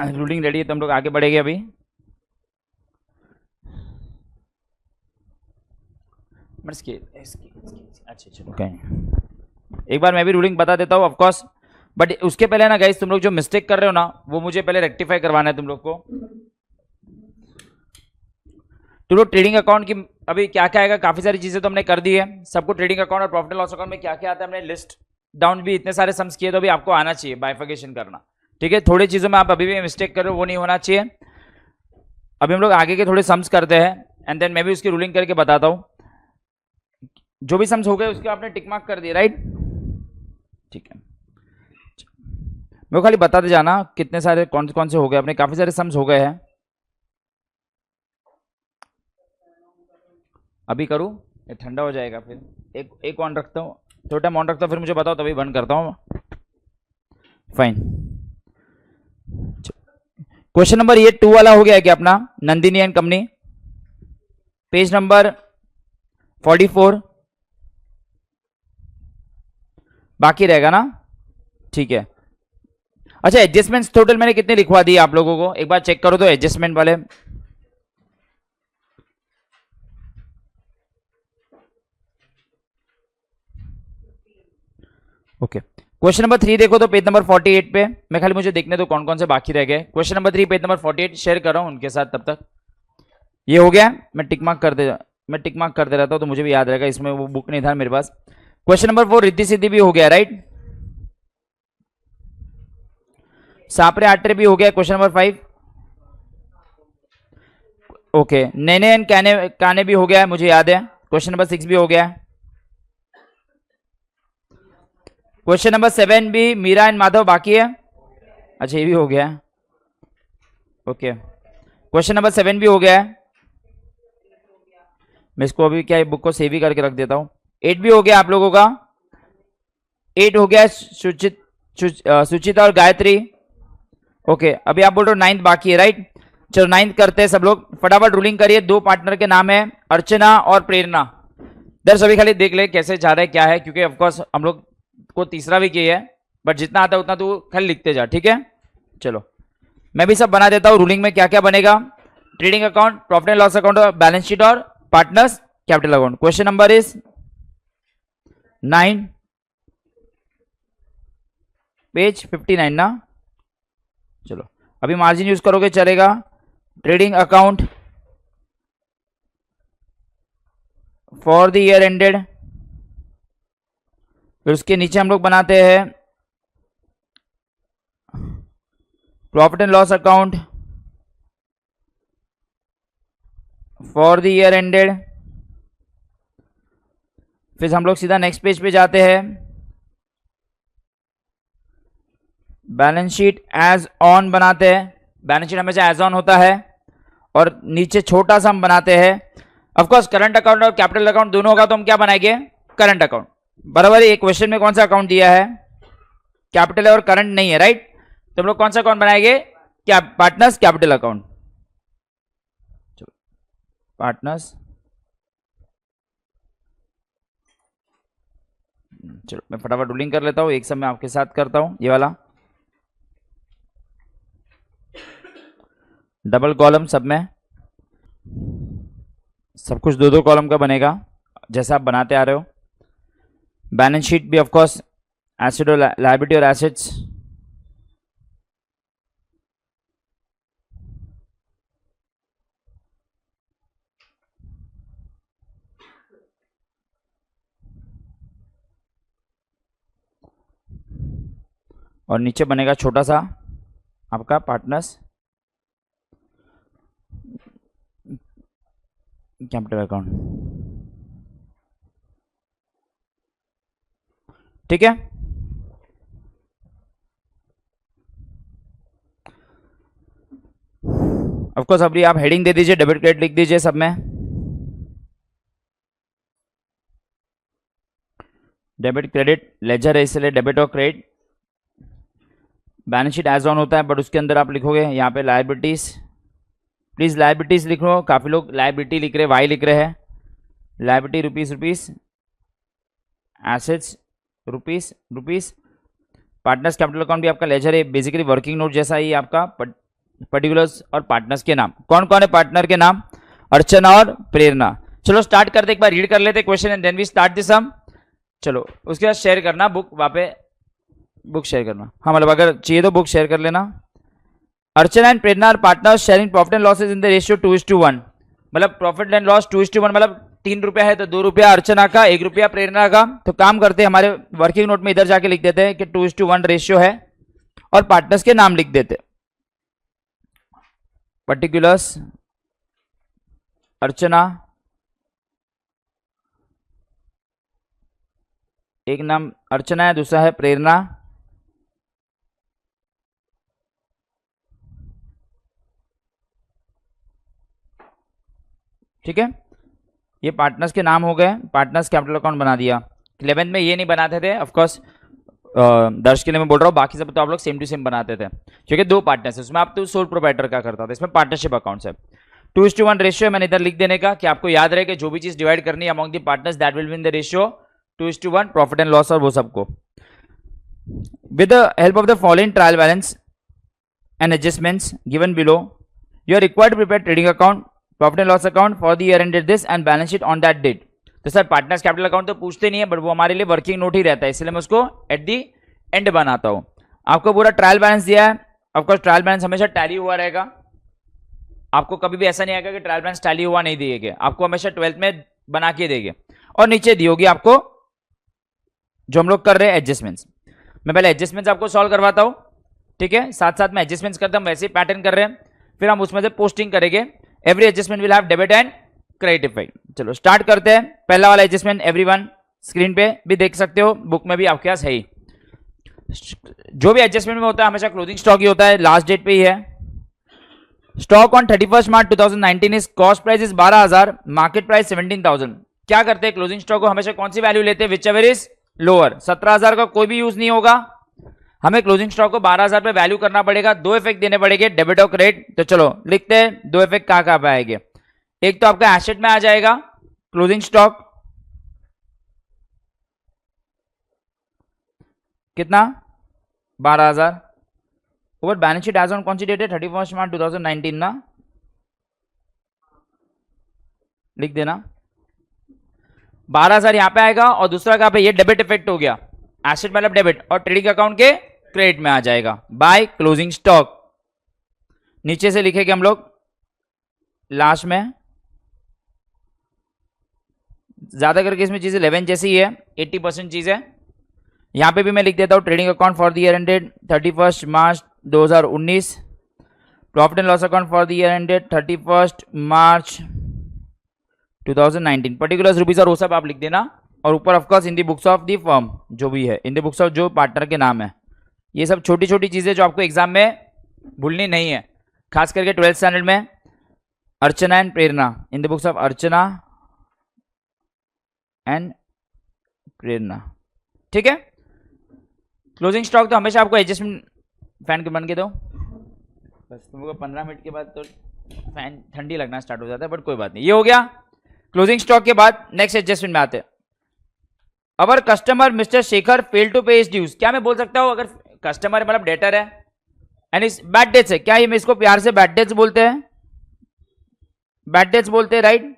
Ruling ready है तो हम लोग आगे बढ़ेंगे अभी। अच्छा चलो कहीं एक बार मैं भी रूलिंग बता देता हूँ ऑफकोर्स, बट उसके पहले ना गाइस तुम लोग जो मिस्टेक कर रहे हो ना वो मुझे पहले रेक्टिफाई करवाना है तुम लोग को। तुम लोग ट्रेडिंग अकाउंट की अभी क्या क्या आएगा, काफी सारी चीजें तो हमने कर दी है सबको। ट्रेडिंग अकाउंट और प्रॉफिट एंड लॉस अकाउंट में क्या क्या आता है हमने लिस्ट डाउन भी इतने सारे सम्स किए, तो अभी आपको आना चाहिए बाइफिकेशन करना, ठीक है। थोड़ी चीजों में आप अभी भी मिस्टेक कर रहे हो वो नहीं होना चाहिए। अभी हम लोग आगे के थोड़े सम्स करते हैं एंड देन मैं भी उसकी रूलिंग करके बताता हूँ। जो भी सम्स हो गए उसके आपने टिक मार्क कर दिया, राइट, ठीक है। मेरे को खाली बताते जाना कितने सारे कौन कौन से हो गए, अपने काफी सारे सम्स हो गए हैं। अभी करूँ ये ठंडा हो जाएगा फिर एक ऑन रखता हूँ, थोड़ा टाइम ऑन रखता हूँ, फिर मुझे बताओ तभी बंद करता हूँ। फाइन। क्वेश्चन नंबर ये 2 वाला हो गया है क्या अपना, Nandini and company, page number 44 बाकी रहेगा ना, ठीक है। अच्छा एडजस्टमेंट्स टोटल मैंने कितने लिखवा दिए आप लोगों को, एक बार चेक करो तो एडजस्टमेंट वाले। ओके क्वेश्चन नंबर 3 देखो तो पेज नंबर 48 पे, मैं खाली मुझे देखने दो कौन कौन से बाकी रह गए। Question number 3 page number 48 share कर रहा हूं उनके साथ, तब तक ये हो गया। मैं टिक मार्क कर दे रहता हूं तो मुझे भी याद रहेगा, इसमें वो बुक नहीं था मेरे पास। क्वेश्चन नंबर 4 रिद्धि सिद्धि भी हो गया, राइट, सापरे आटरे भी हो गया। क्वेश्चन नंबर 5 ओके, नैने एंड काने भी हो गया है मुझे याद है। क्वेश्चन नंबर 6 भी हो गया है। क्वेश्चन नंबर 7 भी मीरा एंड माधव बाकी है, अच्छा ये भी हो गया है। ओके क्वेश्चन नंबर 7 भी हो गया है, मैं इसको अभी क्या बुक को सेव ही करके रख देता हूं। 8 भी हो गया आप लोगों का, 8 हो गया सुचिता और गायत्री। ओके अभी आप बोल रहे हो 9th बाकी है, राइट, चलो 9th करते हैं सब लोग, फटाफट रूलिंग करिए। 2 पार्टनर के नाम है अर्चना और प्रेरणा। दर्श अभी खाली देख ले कैसे जा रहा है क्या है, क्योंकि ऑफकोर्स हम लोग को तीसरा भी किया है, बट जितना आता है उतना तू खाली लिखते जा, ठीक है। चलो मैं भी सब बना देता हूँ रूलिंग में क्या क्या बनेगा। Trading account, profit and loss account, balance sheet और partners capital account. Question number is 9 page 59 ना। चलो अभी मार्जिन यूज करोगे चलेगा। Trading account for the year ended, फिर उसके नीचे हम लोग बनाते हैं profit and loss account for the year ended, फिर हम लोग सीधा नेक्स्ट पेज पे जाते हैं, बैलेंस शीट एज ऑन बनाते हैं। बैलेंस शीट हमेशा एज ऑन होता है, और नीचे छोटा सा हम बनाते हैं ऑफकोर्स करंट अकाउंट और कैपिटल अकाउंट दोनों होगा तो हम क्या बनाएंगे, करंट अकाउंट। बराबर एक क्वेश्चन में कौन सा अकाउंट दिया है, कैपिटल है और करंट नहीं है, राइट, तो हम लोग कौन सा अकाउंट बनाएंगे, क्या पार्टनर्स कैपिटल अकाउंट। चलो पार्टनर्स, चलो मैं फटाफट रूलिंग कर लेता हूँ, एक सब मैं आपके साथ करता हूँ। ये वाला डबल कॉलम, सब में सब कुछ 2-2 कॉलम का बनेगा जैसा आप बनाते आ रहे हो। बैलेंस शीट भी ऑफकोर्स एसेट और लायबिलिटी और एसेट्स, और नीचे बनेगा छोटा सा आपका पार्टनर्स कैपिटल अकाउंट, ठीक है। ऑफकोर्स अभी आप हेडिंग दे दीजिए, डेबिट क्रेडिट लिख दीजिए सब में। डेबिट क्रेडिट लेजर है इसलिए डेबिट और credit. Balance sheet as on होता है, बट उसके अंदर आप लिखोगे यहाँ पे लायबिलिटीज, प्लीज लायबिलिटीज लिख लो, काफी लोग लायबिलिटी लिख रहे हैं, वाई लिख रहे हैं। Liability rupees, assets rupees. Partners capital account भी आपका लेजर है, बेसिकली वर्किंग नोट जैसा ही आपका, बट पर्टिकुलर्स और पार्टनर्स के नाम। कौन कौन है पार्टनर के नाम? अर्चना और प्रेरणा। चलो स्टार्ट करते, एक बार रीड कर लेते question and then we start this sum. चलो उसके बाद शेयर करना बुक, वहां पे बुक शेयर करना। हाँ मतलब अगर चाहिए तो बुक शेयर कर लेना। Archana and Prerna are partners sharing profit and losses in the ratio 2:1। मतलब प्रॉफिट एंड लॉस 2:1, मतलब 3 रुपया है तो 2 रुपया अर्चना का, 1 रुपया प्रेरणा का। तो काम करते हैं, हमारे वर्किंग नोट में इधर जाके लिख देते हैं कि 2:1 रेशियो है और पार्टनर्स के नाम लिख देते। पर्टिकुलर्स अर्चना, एक नाम अर्चना है, दूसरा है प्रेरणा। ठीक है, ये पार्टनर्स के नाम हो गए। पार्टनर्स कैपिटल अकाउंट बना दिया। 11th में ये नहीं बनाते थे ऑफकोर्स, दर्श के लिए मैं बोल रहा हूँ, बाकी सब तो आप लोग सेम टू सेम बनाते थे क्योंकि 2 पार्टनर्स है, उसमें आप तो सोल प्रोप्राइटर का करता था, इसमें पार्टनरशिप अकाउंट्स है। 2:1 रेशियो है, मैंने इधर लिख देने का कि आपको याद रहे कि जो भी चीज डिवाइड करनी है among the partners that will be in the ratio 2:1, profit and loss और वो सबको। With the help of the following trial balance and adjustments given below, you are required to prepare trading account, profit and loss account for the year ended this and balance sheet on that date. तो sir partners capital account तो पूछते नहीं है, but वो हमारे लिए working note ही रहता है, इसलिए मैं उसको एट दी एंड बनाता हूं। आपको पूरा ट्रायल बैलेंस दिया है, ऑफकोर्स ट्रायल बैलेंस हमेशा टैली हुआ रहेगा। आपको कभी भी ऐसा नहीं आएगा कि ट्रायल बैलेंस टैली हुआ नहीं दिएगा, आपको हमेशा 12th में बना के देंगे। और नीचे दी होगी आपको जो हम लोग कर रहे हैं एडजस्टमेंट्स। मैं पहले एडजस्टमेंट्स आपको सॉल्व करवाता हूं, ठीक है, साथ साथ में एडजस्टमेंट्स करते हम वैसे ही पैटर्न कर रहे हैं, फिर हम उसमें से पोस्टिंग करेंगे। Every adjustment will have debit and credit effect. चलो स्टार्ट करते हैं। पहला वाला एडजस्टमेंट एवरीवन स्क्रीन पे भी देख सकते हो, बुक में भी आपके पास है ही। जो भी एडजस्टमेंट में होता है हमेशा क्लोजिंग स्टॉक ही होता है, लास्ट डेट पे ही है। Stock on 31 March 2019 is cost price is 12,000, market price 17,000। क्या करते हैं क्लोजिंग स्टॉक को हमेशा कौन सी वैल्यू लेते हैं? Which ever is lower. 17,000 का कोई भी यूज नहीं होगा, हमें क्लोजिंग स्टॉक को 12,000 पे वैल्यू करना पड़ेगा। 2 इफेक्ट देने पड़ेंगे, डेबिट और क्रेडिट। तो चलो लिखते हैं 2 इफेक्ट कहां पे आएंगे। एक तो आपका एसेट में आ जाएगा क्लोजिंग स्टॉक, कितना? 12,000। Over balance sheet as on कौन सी डेट है? 31 मार्च 2019 ना, लिख देना। 12,000 यहां पे आएगा और दूसरा कहां पे? ये डेबिट इफेक्ट हो गया, एसेट मतलब डेबिट, और ट्रेडिंग अकाउंट के क्रेडिट में आ जाएगा बाय क्लोजिंग स्टॉक। नीचे से लिखेंगे हम लोग लास्ट में, ज्यादा करके इसमें चीजें 11 जैसी ही है, 80% चीज है। यहां पे भी मैं लिख देता हूं trading account for the year ended 31 March 2019, profit and loss account for the year ended 31 March 2019, particulars rupees और वो सब आप लिख देना। और ऊपर of course in the books of the firm जो भी है, इन द बुक्स ऑफ जो पार्टनर के नाम है। ये सब छोटी छोटी चीजें जो आपको एग्जाम में भूलनी नहीं है, खास करके 12th स्टैंडर्ड में। Archana and Prerna, in the books of Archana and Prerna, ठीक है। क्लोजिंग स्टॉक तो हमेशा आपको एडजस्टमेंट फैन के बन के दो, बस तुमको 15 मिनट के बाद तो फैन ठंडी लगना स्टार्ट हो जाता है, बट कोई बात नहीं। ये हो गया क्लोजिंग स्टॉक के बाद। नेक्स्ट एडजस्टमेंट में आते हैं। Our customer mister Shekhar fail to pay his dues. क्या मैं बोल सकता हूं, अगर कस्टमर मतलब डेटर है एंड इस बैड डेट्स है, क्या ये मैं इसको प्यार से बैड डेट्स बोलते हैं? बैड डेट्स बोलते हैं, राइट।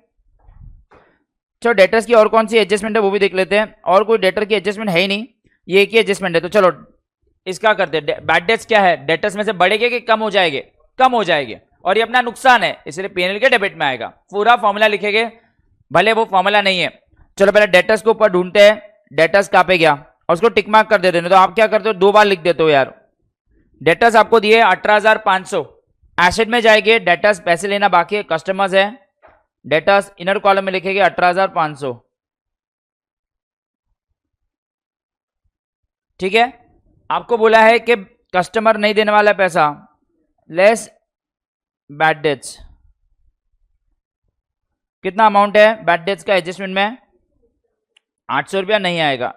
चलो डेटर्स की और कौन सी एडजस्टमेंट है वो भी देख लेते हैं। और कोई डेटर की एडजस्टमेंट है ही नहीं, ये एक ही एडजस्टमेंट है। तो चलो इसका करते हैं। बैड डेट्स क्या है? डेटर्स में से बढ़ेंगे कि कम हो जाएंगे? कम हो जाएंगे, और ये अपना नुकसान है, इसलिए पीएनएल के डेबिट में आएगा। पूरा फॉर्मूला लिखेंगे, भले वो फॉर्मूला नहीं है। चलो पहले डेटर्स को ऊपर ढूंढते हैं। डेटर्स कहां पे गया और उसको टिक मार्क कर देते हैं। तो आप क्या करते हो, 2 बार लिख देते हो यार। डेटर्स आपको दिए 18,500, एसेट में जाएंगे, डेटर्स पैसे लेना बाकी है, कस्टमर्स है, डेटर्स इनर कॉलम में लिखेंगे 18,500, ठीक है। आपको बोला है कि कस्टमर नहीं देने वाला पैसा, लेस बैड डेट्स। कितना अमाउंट है बैड डेट्स का एडजस्टमेंट में? 800 रुपया नहीं आएगा,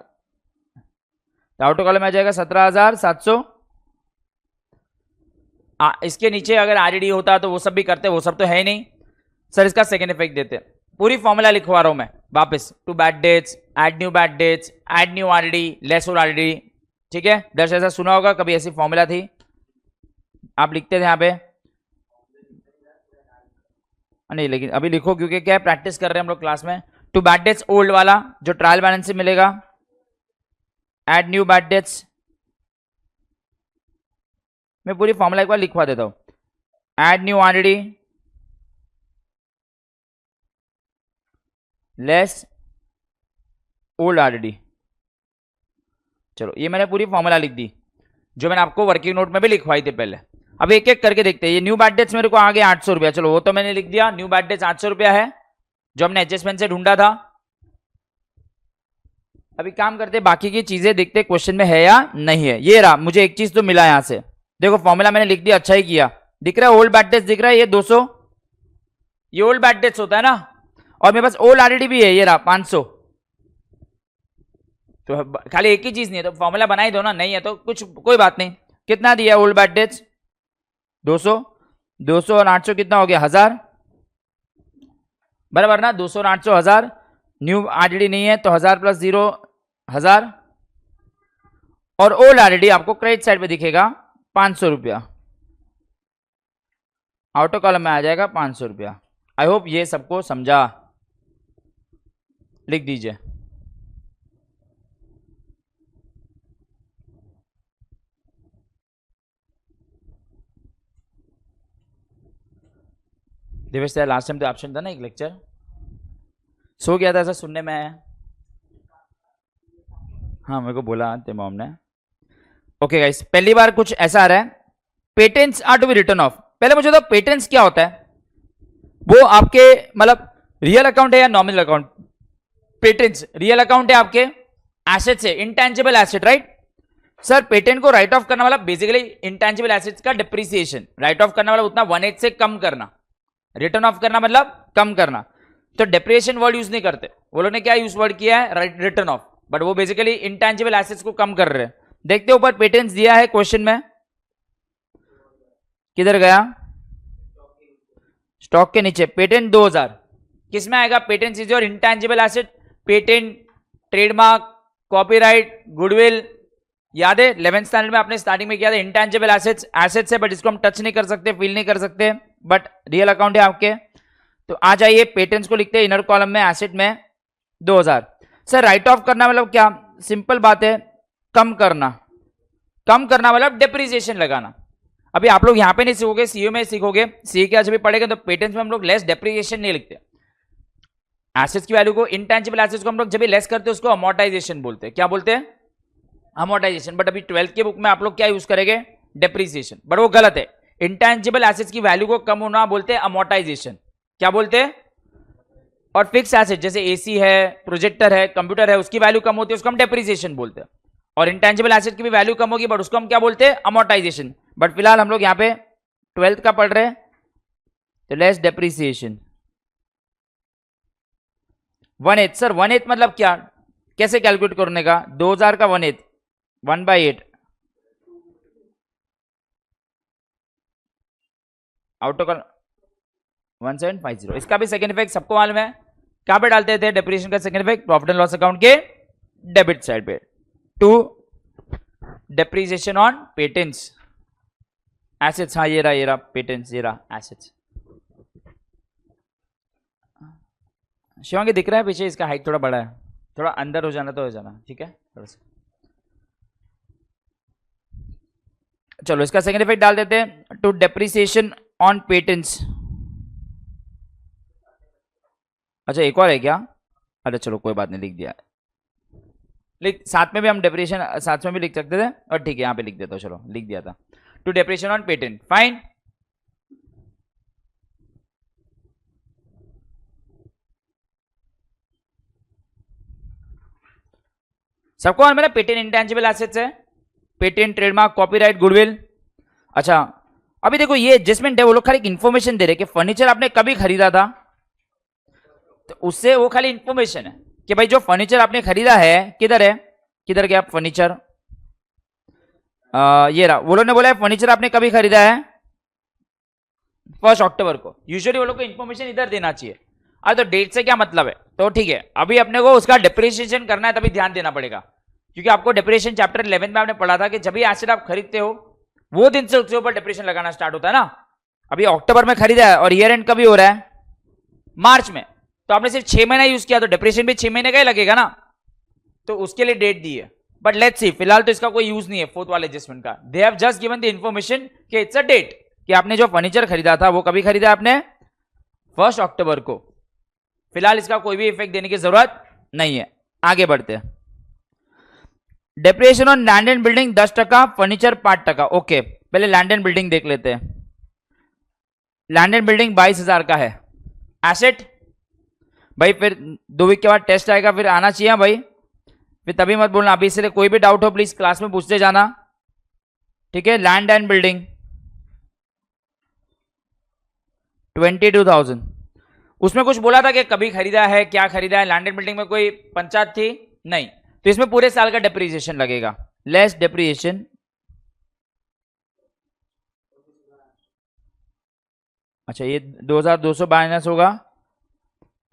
तो आउटर कॉलम में आ जाएगा 17,700। इसके नीचे अगर आरडी होता तो वो सब भी करते, वो सब तो है ही नहीं सर। इसका सेकेंड इफेक्ट देते, पूरी फॉर्मूला लिखवा रहा हूं मैं वापस। To bad debts, add new bad debts, add new RD, less और आरडी, ठीक है। दर्श ऐसा सुना होगा कभी, ऐसी फॉर्मूला थी, आप लिखते थे यहाँ पे नहीं लेकिन अभी लिखो, क्योंकि क्या प्रैक्टिस कर रहे हैं हम लोग क्लास में। टू बैड डेट्स ओल्ड वाला जो ट्रायल बैलेंस से मिलेगा, एड न्यू बैड डेट्स, मैं पूरी फॉर्मूला एक बार लिखवा देता हूं। Add new RD less old RD. चलो ये मैंने पूरी फॉर्मूला लिख दी, जो मैंने आपको वर्किंग नोट में भी लिखवाई थी पहले। अब एक एक करके देखते हैं। ये न्यू बैड डेट्स मेरे को आ गया 800 रुपया, चलो वो तो मैंने लिख दिया। न्यू बैड डेट्स 800 रुपया है, जो हमने एडजस्टमेंट से ढूंढा था। अभी काम करते, बाकी की चीजें देखते क्वेश्चन में है या नहीं है। ये रहा, मुझे एक चीज तो मिला यहां से, देखो फॉर्मूला मैंने लिख दिया, अच्छा ही किया। दिख रहा है ओल्ड बैड डेट्स, दिख रहा है ये 200, ये ओल्ड बैड डेट्स होता है ना, और मेरे पास ओल्ड आरडी भी है, ये रहा 500। तो खाली एक ही चीज नहीं है, तो फॉर्मूला बना ही दो ना, नहीं है तो कुछ कोई बात नहीं। कितना दिया ओल्ड बैड डेट्स? 200, 200 और 800 कितना हो गया? 1000, बराबर ना? 200 और 800 1000। न्यू आरडी नहीं है तो 1000 प्लस 0 1000, और ओल्ड आरडी आपको क्रेडिट साइड पे दिखेगा 500 रुपया, आउटर कॉलम में आ जाएगा 500 रुपया। आई होप ये सबको समझा, लिख दीजिए। दिवेश लास्ट टाइम तो ऑप्शन था ना एक लेक्चर, सो गया था ऐसा सुनने में आया। हाँ मेरे को बोला थे मॉम ने। ओके गाइस, पहली बार कुछ ऐसा आ रहा है, patents are to be written off. पहले मुझे तो पेटेंट्स क्या होता है, वो आपके मतलब रियल अकाउंट है या nominal account? Patents real account है आपके, एसेट्स है, intangible asset, right sir. Patent को राइट ऑफ करना वाला बेसिकली इंटेंजिबल एसेट्स का डिप्रिसिएशन, राइट ऑफ करना वाला उतना 1/8 से कम करना, रिटर्न ऑफ करना मतलब कम करना। तो डेप्रिसिएशन वर्ड यूज नहीं करते वो लोग ने, क्या यूज वर्ड किया है? रिटर्न ऑफ, बट वो बेसिकली इंटेंजिबल एसेट्स को कम कर रहे हैं। देखते ऊपर पेटेंट्स दिया है क्वेश्चन में, किधर गया? स्टॉक के नीचे पेटेंट 2000 किस में आएगा? Patent is your intangible asset. Patent, trademark, copyright, goodwill, याद है 11th स्टैंडर्ड में आपने स्टार्टिंग में किया था। इंटेंजिबल एसेट्स, एसेट्स है बट इसको हम टच नहीं कर सकते, फील नहीं कर सकते, बट रियल अकाउंट है आपके। तो आ जाइए, पेटेंट्स को लिखते हैं इनर कॉलम में, एसेट में 2000। सर राइट ऑफ करना मतलब क्या? सिंपल बात है, कम करना। कम करना मतलब डेप्रिसिएशन लगाना। अभी आप लोग यहां पे नहीं सीखोगे, सीओ में सीखोगे, सीए के आज भी पढ़ेंगे, तो पेटेंट्स में हम लोग लेस डेप्रिसिएशन नहीं लिखते। एसेट्स की वैल्यू को, इंटेंजिबल एसेट्स को हम लोग जब भी लेस करते हैं उसको अमोर्टाइजेशन बोलते हैं। क्या बोलते हैं? अमोर्टाइजेशन। बट अभी 12th के बुक में आप लोग क्या यूज करेंगे? डेप्रिसिएशन, बट वो गलत है। इंटेंजिबल एसेट्स की वैल्यू को कम होना बोलते हैं अमोर्टाइजेशन। क्या बोलते हैं? और फिक्स एसेट जैसे एसी है, प्रोजेक्टर है, कंप्यूटर है, उसकी वैल्यू कम होती है, उसको हम डेप्रिसिएशन बोलते हैं। और इंटेंजिबल एसेट की भी वैल्यू कम होगी बट उसको हम क्या बोलते हैं? अमोर्टाइजेशन। बट फिलहाल हम लोग यहाँ पे 12th का पढ़ रहे हैं, तो लेस डेप्रिसिएशन। 1/8 सर, 1/8 मतलब क्या? कैसे कैलकुलेट करने का? 2000 का 1/8 1/8 आउट ऑफ 1750। इसका भी सेकंड इफेक्ट सबको मालूम है, कहां पे डालते थे डेप्रिसिएशन का second effect? Profit and loss account के डेबिट साइड पे, to depreciation on patents assets. हाँ ये रहा पेटेंट्स, ये रहा एसेट्स। शिवांगी दिख रहा है पीछे? इसका हाइट थोड़ा बड़ा है, थोड़ा अंदर हो जाना तो हो जाना, ठीक है थोड़ा सा। चलो इसका सेकंड इफेक्ट डाल देते हैं, टू डेप्रिसिएशन ऑन पेटेंट्स। अच्छा एक और है क्या? अरे चलो कोई बात नहीं, लिख दिया। लिख, साथ में भी हम डेप्रिसिएशन साथ में भी लिख सकते थे, और ठीक है यहाँ पे लिख देता हूँ, चलो लिख दिया था, to depreciation on patent. Fine. सबको मालूम है पेटेंट इंटेंजिबल एसेट्स है, पेटेंट, ट्रेडमार्क, कॉपीराइट, गुडविल। अच्छा अभी देखो ये एडजस्टमेंट है, वो लोग खाली इंफॉर्मेशन दे रहे कि फर्नीचर आपने कभी खरीदा था, तो उससे वो खाली इंफॉर्मेशन है कि भाई जो फर्नीचर आपने खरीदा है किधर है, किधर गया फर्नीचर? ये रहा। वो लोग ने बोला है फर्नीचर आपने कभी खरीदा है? 1 अक्टूबर को। यूजुअली वो लोग को इंफॉर्मेशन इधर देना चाहिए। तो डेट से क्या मतलब है? तो ठीक है, अभी अपने को उसका डेप्रिसिएशन करना है, तभी ध्यान देना पड़ेगा, क्योंकि आपको डेप्रिसिएशन चैप्टर 11 में आपने पढ़ा था कि जब भी एसेट आप खरीदते हो वो दिन से उसके ऊपर डेप्रिसिएशन लगाना स्टार्ट होता है ना। अभी अक्टूबर में खरीदा है और ईयर एंड कभी हो रहा है? मार्च में, तो आपने सिर्फ 6 महीना यूज किया तो डिप्रेशन भी 6 महीने का ही लगेगा ना, तो उसके लिए डेट दी है। बट लेट्स सी, फिलहाल तो इसका कोई यूज नहीं है फोर्थ वाले एडजस्टमेंट का। They have just given the information कि इट्स अ डेट, कि आपने जो फर्नीचर खरीदा था वो कभी खरीदा आपने 1 अक्टूबर को। फिलहाल इसका कोई भी इफेक्ट देने की जरूरत नहीं है। आगे बढ़ते हैं। Depreciation on land and building 10%, furniture 5%। Okay, पहले लैंड एंड बिल्डिंग देख लेते हैं। लैंड एंड बिल्डिंग 22,000 का है एसेट भाई। फिर 2 वीक के बाद टेस्ट आएगा, फिर आना चाहिए भाई, फिर तभी मत बोलना। अभी इसलिए कोई भी डाउट हो प्लीज क्लास में पूछते जाना, ठीक है। लैंड एंड बिल्डिंग 22,000, उसमें कुछ बोला था कि कभी खरीदा है, क्या खरीदा है। लैंड एंड बिल्डिंग में कोई पंचायत थी नहीं, तो इसमें पूरे साल का डेप्रिसिएशन लगेगा। लेस डेप्रिसिएशन, अच्छा ये 2,200 माइनस होगा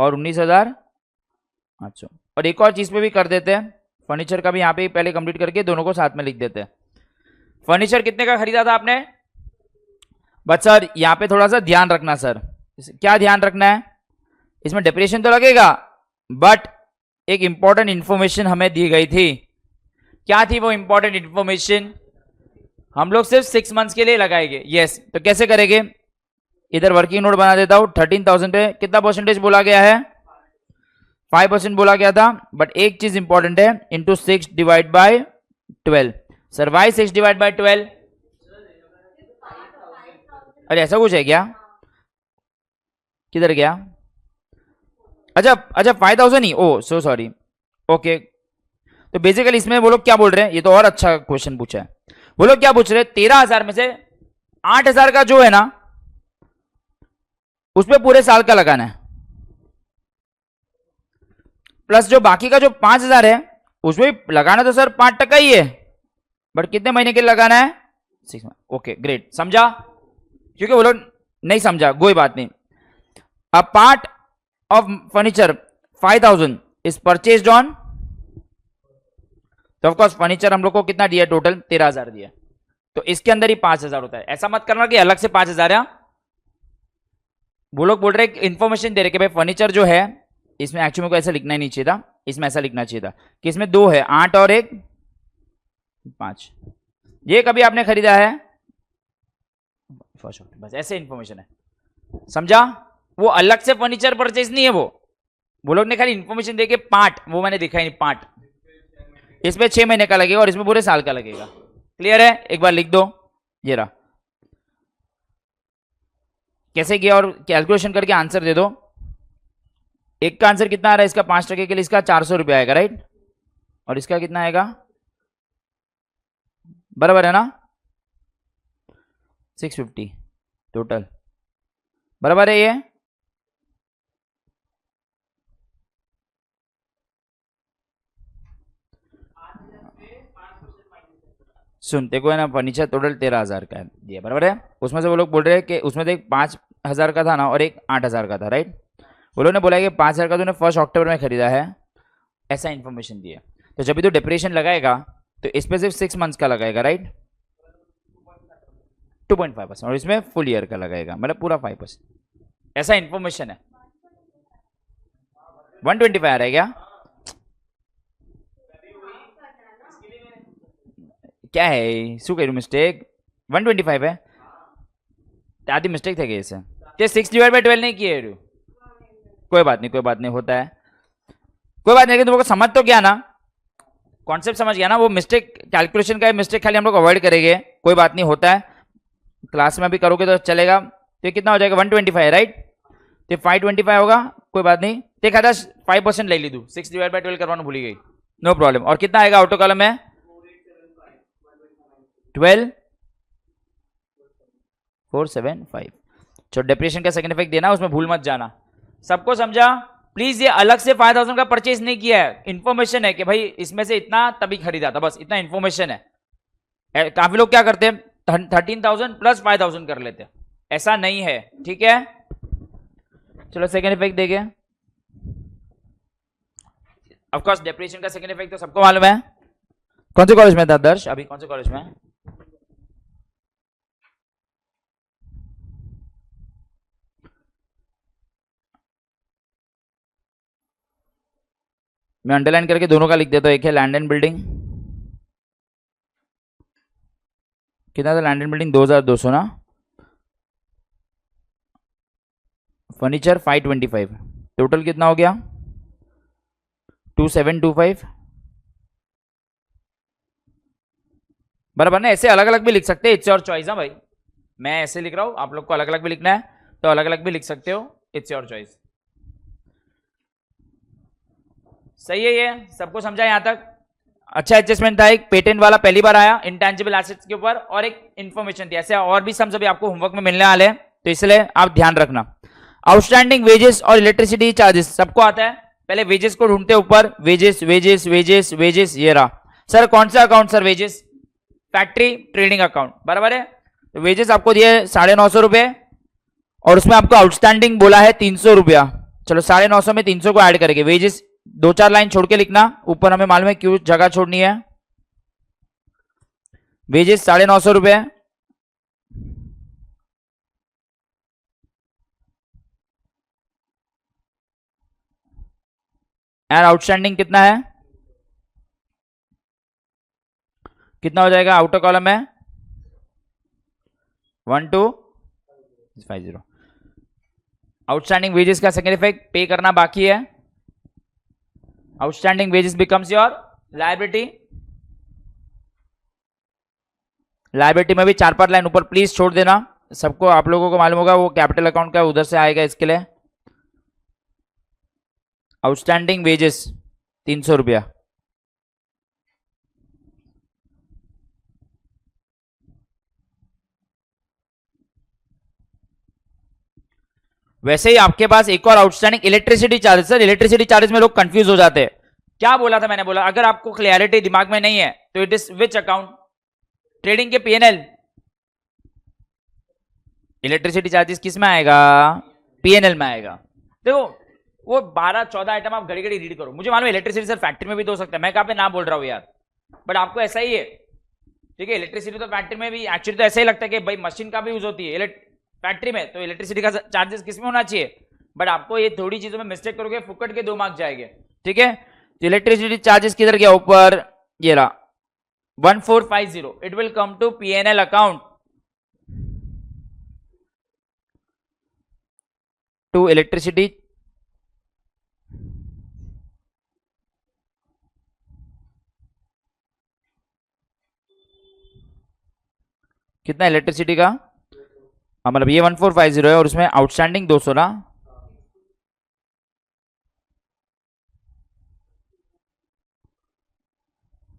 और 19,800। और एक और चीज पे भी कर देते हैं, फर्नीचर का भी यहाँ पे पहले कंप्लीट करके दोनों को साथ में लिख देते हैं। फर्नीचर कितने का खरीदा था आपने? बट सर यहाँ पे थोड़ा सा ध्यान रखना सर। क्या ध्यान रखना है? इसमें डेप्रिसिएशन तो लगेगा, बट एक इंपॉर्टेंट इंफॉर्मेशन हमें दी गई थी। क्या थी वो इंपॉर्टेंट इंफॉर्मेशन? हम लोग सिर्फ 6 मंथ्स के लिए लगाएंगे। यस, तो कैसे करेंगे? इधर वर्किंग नोट बना देता हूं। 13,000 पे कितना परसेंटेज बोला गया है? 5% बोला गया था। बट एक चीज इंपॉर्टेंट है, into 6 divide by 12। Sir why 6 divide by 12? अरे ऐसा कुछ है क्या? किधर गया? अच्छा 5,000 ही, ओ सो सॉरी। ओके, तो बेसिकली इसमें वो लोग क्या बोल रहे हैं, ये तो और अच्छा क्वेश्चन पूछा है। वो लोग क्या पूछ रहे हैं, 13,000 में से 8,000 का जो है ना, उसमें पूरे साल का लगाना है, प्लस जो बाकी का जो 5,000 है उसमें लगाना तो सर 5% ही है, बट कितने महीने के लिए लगाना है? 6 मंथ। ओके ग्रेट, समझा? क्योंकि वो लोग नहीं समझा, कोई बात नहीं। A part of furniture 5,000 is purchased on, तो ऑफ कोर्स फर्नीचर हम लोग को कितना दिया? टोटल 13,000 दिया, तो इसके अंदर ही 5,000 होता है। ऐसा मत करना कि अलग से 5,000 है। वो लोग बोल रहे हैं, इंफॉर्मेशन दे रहे कि भाई फर्नीचर जो है इसमें एक्चुअली को ऐसा लिखना ही नहीं चाहिए था, इसमें ऐसा लिखना चाहिए था कि इसमें 2 है, 8 और 1 5। ये कभी आपने खरीदा है? बस ऐसे इंफॉर्मेशन है, समझा? वो अलग से फर्नीचर परचेज नहीं है, वो लोग ने खाली इंफॉर्मेशन देके पार्ट, वो मैंने दिखा ही नहीं पार्ट। इसमें 6 महीने का लगेगा और इसमें पूरे साल का लगेगा। क्लियर है? एक बार लिख दो, ये रहा। कैसे किया और कैलकुलेशन करके आंसर दे दो। एक का आंसर कितना आ रहा है इसका? 5% के लिए इसका 400 रुपया आएगा, राइट? और इसका कितना आएगा? बराबर है ना? 650 टोटल, बराबर है ये? सुनते को है ना, फर्नीचर टोटल 13,000 का है दिया, बराबर है? उसमें से वो लोग बोल रहे हैं कि उसमें से एक 5,000 का था ना और एक 8,000 का था, राइट? वो लोग ने बोला कि 5,000 का तूने 1 अक्टूबर में खरीदा है, ऐसा इन्फॉर्मेशन दिया। तो जब भी तो डिप्रेशन लगाएगा तो इस पे सिर्फ 6 मंथ्स का लगाएगा, राइट? 2.5%, और इसमें फुल ईयर का लगाएगा, मतलब पूरा 5%। ऐसा इन्फॉर्मेशन है। 125 आ रहा है क्या? क्या है શું કર્યું મિસ્ટેક? 125 है, आधी मिस्टेक थे इसे, 6 डिवाइड बाय 12 नहीं किए। कोई बात नहीं, कोई बात नहीं, होता है, कोई बात नहीं। लेकिन तुमको समझ तो गया ना, कॉन्सेप्ट समझ गया ना? वो मिस्टेक कैलकुलेशन का है, मिस्टेक खाली हम लोग अवॉइड करेंगे, कोई बात नहीं, होता है। क्लास में भी करोगे तो चलेगा। तो कितना हो जाएगा? 125, राइट? तो 525 होगा, कोई बात नहीं। देखा था 5% ले ली तू, 6 डिवाइड बाय 12 करवाना भूली गई, नो प्रॉब्लम। और कितना आएगा ऑटो कॉलम में? 12,475। तो डिप्रेशन का सेकंड इफेक्ट देना, उसमें भूल मत जाना। सबको समझा? प्लीज ये अलग से 5,000 का परचेज नहीं किया है, इंफॉर्मेशन है कि भाई इसमें से इतना तभी खरीदा था, बस इतना इंफॉर्मेशन है। काफी लोग क्या करते हैं 13,000 प्लस 5,000 कर लेते हैं, ऐसा नहीं है, ठीक है? चलो सेकंड इफेक्ट देखे। ऑफ कोर्स डिप्रेशन का सेकंड इफेक्ट तो सबको मालूम है। कौन से कॉलेज में था दर्श? अभी कौन से कॉलेज में? मैं अंडरलाइन करके दोनों का लिख देता हूँ। एक है लैंड एंड बिल्डिंग, कितना था लैंड एंड बिल्डिंग 2200 ना, फर्नीचर 525, टोटल कितना हो गया 2725 बराबर ना। ऐसे अलग अलग भी लिख सकते हैं, इट्स योर चॉइस। हाँ भाई, मैं ऐसे लिख रहा हूं, आप लोग को अलग अलग भी लिखना है तो अलग अलग भी लिख सकते हो, इट्स योर चॉइस। सही है, ये सबको समझा यहां तक? अच्छा एडजस्टमेंट था, एक पेटेंट वाला पहली बार आया इंटेंजिबल एसेट्स के ऊपर, और एक इंफॉर्मेशन थी। ऐसे और भी सम अभी आपको होमवर्क में मिलने वाले हैं, तो इसलिए आप ध्यान रखना। आउटस्टैंडिंग वेजेस और इलेक्ट्रिसिटी चार्जेस सबको आता है। पहले वेजेस को ढूंढते ऊपर, वेजेस वेजेस वेजेस वेजेस, ये रहा सर। कौन सा account sir? Wages, factory trading account, बराबर है। तो वेजेस आपको दिए 950 रुपए, और उसमें आपको आउटस्टैंडिंग बोला है 300 रुपया। चलो 950 में 300 को ऐड करेंगे। वेजेस 2-4 लाइन छोड़ के लिखना, ऊपर हमें मालूम है क्यों जगह छोड़नी है। वेजेस 950 रुपए, एंड आउटस्टैंडिंग कितना है, कितना हो जाएगा आउटर कॉलम में 1250। आउटस्टैंडिंग वेजेस का सेकेंड इफेक्ट पे करना बाकी है। Outstanding wages becomes your liability. Liability में भी 4-5 लाइन ऊपर प्लीज छोड़ देना, सबको आप लोगों को मालूम होगा वो कैपिटल अकाउंट का उधर से आएगा, इसके लिए। आउटस्टैंडिंग वेजेस 300 रुपया, वैसे ही आपके पास एक और outstanding electricity charges. Sir electricity charges में लोग कंफ्यूज हो जाते हैं। क्या बोला था मैंने? बोला अगर आपको क्लियरिटी दिमाग में नहीं है तो it is which account? Trading के पीएनएल। इलेक्ट्रिसिटी चार्जेस किस में आएगा? पीएनएल में आएगा। देखो वो 12-14 आइटम आप घड़ी घड़ी रीड करो। मुझे मालूम है इलेक्ट्रिसिटी सर फैक्ट्री में भी तो हो सकता है, मैं कहाँ पे ना बोल रहा हूँ यार, बट आपको ऐसा ही है, ठीक है। इलेक्ट्रिसिटी तो फैक्ट्री में भी एक्चुअली तो ऐसा ही लगता है कि भाई मशीन का भी यूज होती है फैक्ट्री में, तो इलेक्ट्रिसिटी का चार्जेस किस में होना चाहिए, बट आपको ये थोड़ी चीजों में मिस्टेक करोगे, फुकट के 2 मार्क्स जाएंगे, ठीक है। तो इलेक्ट्रिसिटी चार्जेस किधर गया? ऊपर, ये रहा 1450। It will come to PNL account to electricity. कितना इलेक्ट्रिसिटी का? मतलब ये 1450 है और उसमें आउटस्टैंडिंग 200 ना,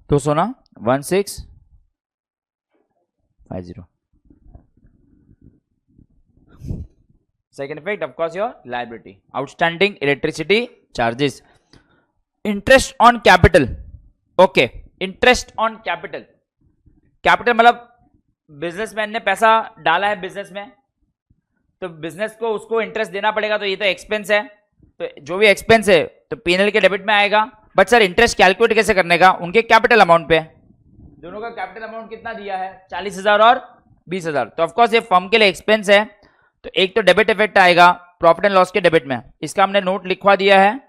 तो सोना 1650। Second effect of course your liability, outstanding electricity charges. Interest on capital, okay. Interest on capital, capital मतलब बिजनेसमैन ने पैसा डाला है बिजनेस में, तो बिजनेस को उसको इंटरेस्ट देना पड़ेगा, तो ये तो एक्सपेंस है, तो जो भी एक्सपेंस है तो पीएनएल के डेबिट में आएगा। बट सर इंटरेस्ट कैलकुलेट कैसे करने का? उनके कैपिटल अमाउंट पे, दोनों का कैपिटल अमाउंट कितना दिया है 40,000 और 20,000, तो ऑफकोर्स ये फर्म के लिए एक्सपेंस है, तो एक तो डेबिट इफेक्ट आएगा प्रॉफिट एंड लॉस के डेबिट में, इसका हमने नोट लिखवा दिया है।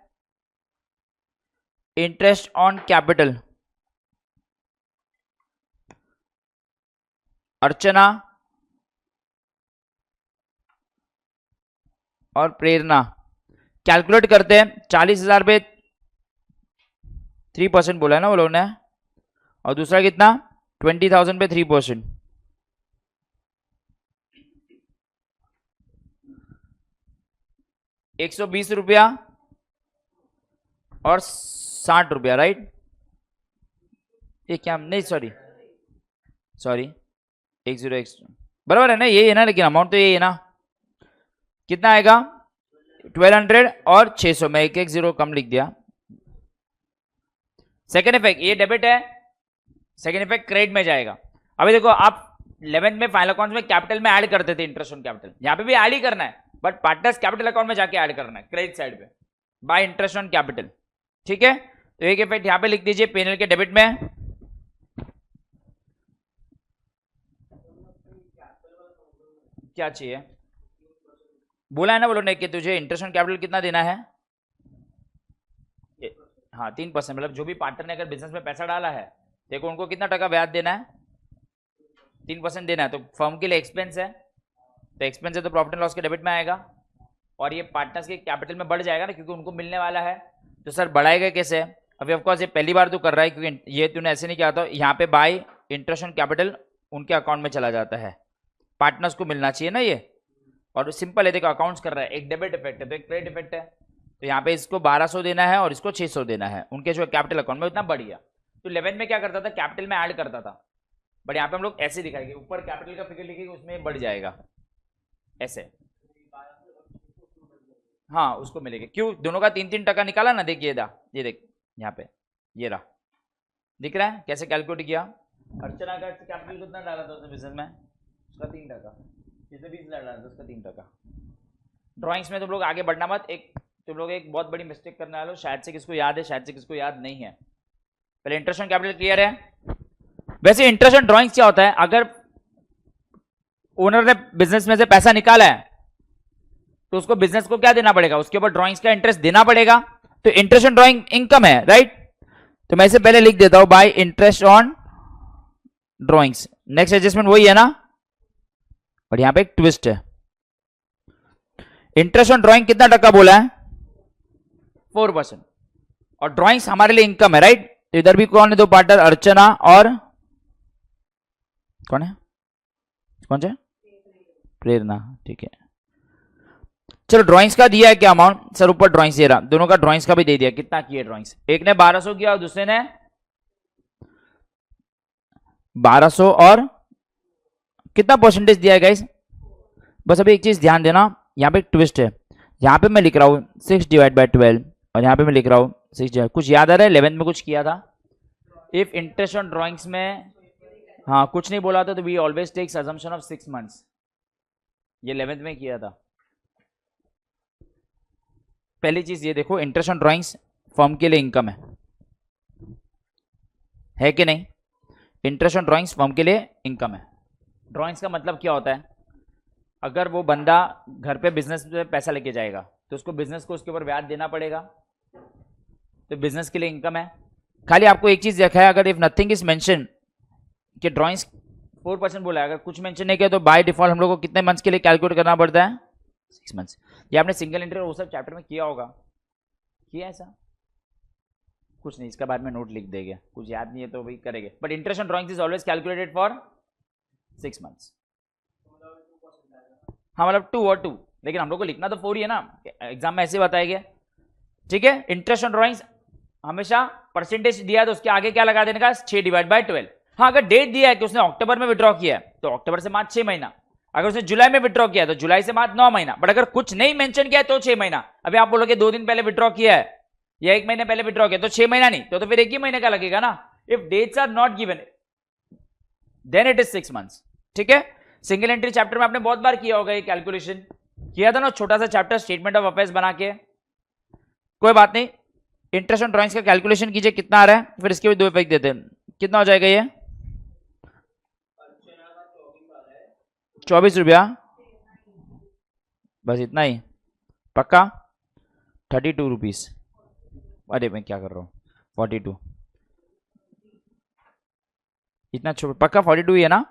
इंटरेस्ट ऑन कैपिटल, अर्चना और प्रेरणा कैलकुलेट करते हैं। 40,000 पे 3% बोला है ना वो लोगों ने, और दूसरा कितना 20,000 पे 3%, 120 रुपया और 60 रुपया, राइट? ये क्या, नहीं सॉरी 10 बराबर है ना, ये है ना, लेकिन अमाउंट तो ये है ना। कितना आएगा 1200 और 600 में एक जीरो कम लिख दिया। सेकेंड इफेक्ट ये डेबिट है, सेकेंड इफेक्ट क्रेडिट में जाएगा। अभी देखो आप 11th में फाइनल अकाउंट में कैपिटल में ऐड करते थे इंटरेस्ट ऑन कैपिटल, यहाँ पे भी ऐड ही करना है, बट पार्टनर्स कैपिटल अकाउंट में जाके ऐड करना है क्रेडिट साइड पे बाय इंटरेस्ट ऑन कैपिटल, ठीक है। तो एक इफेक्ट यहाँ पे लिख दीजिए पीएनएल के डेबिट में। क्या चाहिए? बोला है ना बोलो ने कि तुझे इंटरेस्ट ऑन कैपिटल कितना देना है? हाँ 3%, मतलब जो भी पार्टनर ने अगर बिजनेस में पैसा डाला है, देखो उनको कितना टका ब्याज देना है, 3% देना है। तो फर्म के लिए एक्सपेंस है, तो एक्सपेंस है तो प्रॉफिट एंड लॉस के डेबिट में आएगा, और ये पार्टनर्स के कैपिटल में बढ़ जाएगा ना, क्योंकि उनको मिलने वाला है। तो सर बढ़ाएगा कैसे? अभी ऑफकोर्स ये पहली बार तू कर रहा है, क्योंकि ये तूने ऐसे नहीं किया था। यहाँ पे बाय इंटरेस्ट ऑन कैपिटल उनके अकाउंट में चला जाता है, पार्टनर्स को मिलना चाहिए ना ये। और सिंपल है, देखो अकाउंट्स कर रहा है, एक डेबिट इफेक्ट है तो एक क्रेडिट इफेक्ट है। तो यहाँ पे इसको 1200 देना है और इसको 600 देना है, उनके जो कैपिटल अकाउंट में उतना बढ़ गया। तो 11 में क्या करता था, कैपिटल में ऐड करता था, बट यहाँ पे हम लोग ऐसे दिखाएंगे, ऊपर कैपिटल का फिगर लिखेंगे, उसमें बढ़ जाएगा ऐसे। हाँ उसको मिलेगा, क्यों? दोनों का 3-3 टका निकाला ना, देखिए ये देख यहाँ पे, ये रहा, दिख रहा है कैसे कैलकुलेट किया। अर्चना का कैपिटल कितना डाला था उसने बिजनेस में, उसका 3 टका, जिसने 20 डाला था उसका 3 टका। ड्राइंग्स में तुम लोग आगे बढ़ना मत, तुम लोग एक बहुत बड़ी मिस्टेक करने वाले हो, शायद से किसको याद है, शायद से किसको याद नहीं है। पहले इंटरेस्ट ऑन कैपिटल क्लियर है। वैसे इंटरेस्ट ऑन ड्राइंग्स क्या होता है, अगर ओनर ने बिजनेस में से पैसा निकाला है तो उसको बिजनेस को क्या देना पड़ेगा, उसके ऊपर ड्राइंग्स का इंटरेस्ट देना पड़ेगा। तो इंटरेस्ट ऑन ड्राइंग इनकम है, राइट। तो मैं इसे पहले लिख देता हूं, bye interest on drawings. Next adjustment वही है ना, और यहां पे एक ट्विस्ट है। इंटरेस्ट ऑन ड्राइंग कितना टका बोला है, 4%, और ड्राइंग्स हमारे लिए इनकम है, राइट। तो इधर भी कौन है दो पार्टनर, अर्चना और कौन है, कौन से, प्रेरणा, ठीक है। चलो ड्राइंग्स का दिया है क्या अमाउंट, सर ऊपर ड्राइंग्स दे रहा, दोनों का ड्राइंग्स का भी दे दिया, कितना किया ड्राइंग्स, एक ने 1200 किया और दूसरे ने 1200, और कितना परसेंटेज दिया है गाइस। बस अभी एक चीज ध्यान देना, यहाँ पे एक ट्विस्ट है, यहाँ पे मैं लिख रहा हूं 6/12 और यहाँ पे मैं लिख रहा हूं 6, कुछ याद आ रहा है 11 में कुछ किया था, इफ इंटरेस्ट ऑन ड्राइंग्स में, हाँ कुछ नहीं बोला था, तो we always takes assumption of 6 months, ये 11th में किया था। पहली चीज ये देखो, इंटरेस्ट ऑन ड्राइंग्स फर्म के लिए इनकम है कि नहीं, इंटरेस्ट ऑन ड्राइंग्स फर्म के लिए इनकम है। ड्राइंग्स का मतलब क्या होता है, अगर वो बंदा घर पे बिजनेस में पैसा लेके जाएगा तो उसको बिजनेस को उसके ऊपर ब्याज देना पड़ेगा, तो बिजनेस के लिए इनकम है। खाली आपको एक चीज देखा है, अगर इफ नथिंग इज मेंशन कि ड्राइंग्स 4% बोला है, अगर कुछ मेंशन नहीं किया तो बाय डिफॉल्ट हम लोग को कितने मंथ्स के लिए कैलकुलेट करना पड़ता है, 6 मंथ्स। ये आपने सिंगल एंट्री वो सब चैप्टर में किया होगा, किया ऐसा कुछ नहीं, इसका बाद में नोट लिख देंगे, कुछ याद नहीं है तो भाई करेंगे। But interest on drawings is always calculated for 6 months. हाँ मतलब 2 और 2, लेकिन हम लोग को लिखना तो 4 ही है ना, एग्जाम में ऐसे बताया गया, ठीक है। इंटरेस्ट ऑन ड्राइंग्स हमेशा परसेंटेज दिया है तो उसके आगे क्या लगा देने का, 6/12। हाँ अगर डेट दिया है कि उसने अक्टूबर में विड्रॉ किया है तो अक्टूबर से मार्च 6 महीना, अगर उसने जुलाई में विड्रॉ किया है तो जुलाई से मार्च 9 महीना, बट अगर कुछ नहीं मेंशन किया है तो 6 महीना। अभी आप बोलोगे 2 दिन पहले विड्रॉ किया है या 1 महीने पहले विड्रॉ किया तो 6 महीना नहीं, तो फिर 1 ही महीने का लगेगा ना। If dates are not given then it is 6 months, ठीक है। सिंगल एंट्री चैप्टर में आपने बहुत बार किया होगा, ये कैलकुलेशन किया था ना, छोटा सा चैप्टर स्टेटमेंट ऑफ अफेयर्स बना के, कोई बात नहीं। इंटरेस्ट ऑन ड्राइंग्स का कैलकुलेशन कीजिए कितना आ रहा है, फिर इसके भी 2 इफेक्ट देते हैं, कितना हो जाएगा ये 24 रुपया, बस इतना ही, पक्का 32 रुपीज, अरे मैं क्या कर रहा हूँ 42, इतना पक्का 42 ही है ना,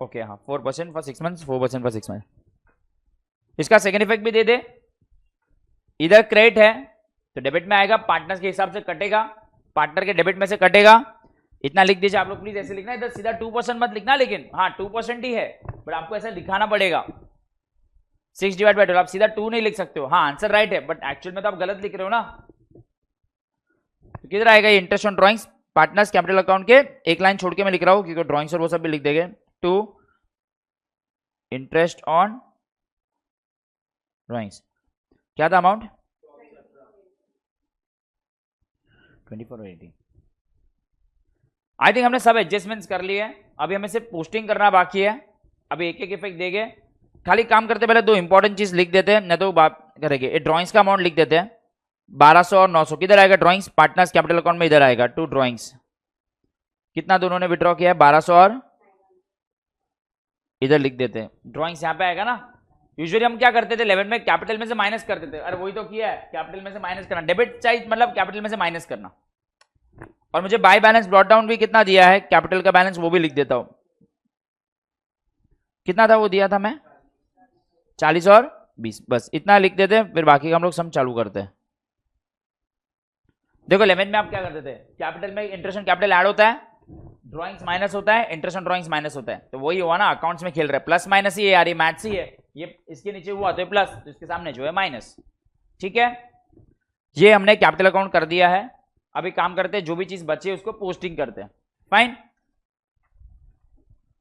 ओके हाँ 4% फॉर 6 मंथ्स, 4% फॉर 6 मंथ्स। इसका सेकंड इफेक्ट भी दे दे, इधर क्रेडिट है तो डेबिट में आएगा, पार्टनर्स के हिसाब से कटेगा, पार्टनर के डेबिट में से कटेगा, इतना लिख दीजिए आप लोग प्लीज, ऐसे लिखना, इधर सीधा 2% मत लिखना, लेकिन हाँ 2% ही है बट आपको ऐसा दिखाना पड़ेगा 6/12, आप सीधा 2 नहीं लिख सकते हो, हाँ आंसर राइट है बट एक्चुअल में तो आप गलत लिख रहे हो ना। तो किधर आएगा ये interest on drawings, partners capital account के एक लाइन छोड़ के मैं लिख रहा हूं क्योंकि ड्राइंग्स और वो सब भी लिख देंगे, टू इंटरेस्ट ऑन ड्राइंग्स, क्या था अमाउंट 24 और 18। आई थिंक हमने सब एडजस्टमेंट्स कर लिए हैं, अभी हमें सिर्फ पोस्टिंग करना बाकी है, अभी एक एक इफेक्ट देंगे। खाली काम करते पहले 2 इंपॉर्टेंट चीज लिख देते हैं, नहीं तो बात करेंगे। ड्राइंग्स का अमाउंट लिख देते हैं 1200 और 900, किधर आएगा ड्राइंग्स, पार्टनर्स कैपिटल अकाउंट में इधर आएगा, टू ड्राइंग्स, कितना दोनों ने विड्रॉ किया है 1200 और इधर लिख देते हैं, ड्राइंग्स यहां पे आएगा ना, यूजुअली हम क्या करते थे 11 में कैपिटल में से माइनस करते थे, अरे वही तो किया है, कैपिटल में से माइनस करना, डेबिट साइड मतलब कैपिटल में से माइनस करना। और मुझे बाय बैलेंस ब्रॉट डाउन भी कितना दिया है, कैपिटल का बैलेंस वो भी लिख देता हूं, कितना था वो दिया था मैं 40 और 20, बस इतना लिख देते हैं, फिर बाकी का हम लोग सम चालू करते हैं। देखो 11 में आप क्या करते थे, कैपिटल में इंटरेस्ट ऑन कैपिटल ऐड होता है, ड्राइंग्स माइनस होता है, इंटरेस्ट ऑन ड्राइंग्स माइनस होता है, तो वही हुआ ना, अकाउंट्स में खेल रहे प्लस माइनस ही है यार, ये मैथ्स ही है, ये इसके नीचे हुआ तो प्लस, तो इसके सामने जो है माइनस, ठीक है। ये हमने कैपिटल अकाउंट कर दिया है। अभी काम करते हैं, जो भी चीज बची है उसको पोस्टिंग करते हैं। फाइन,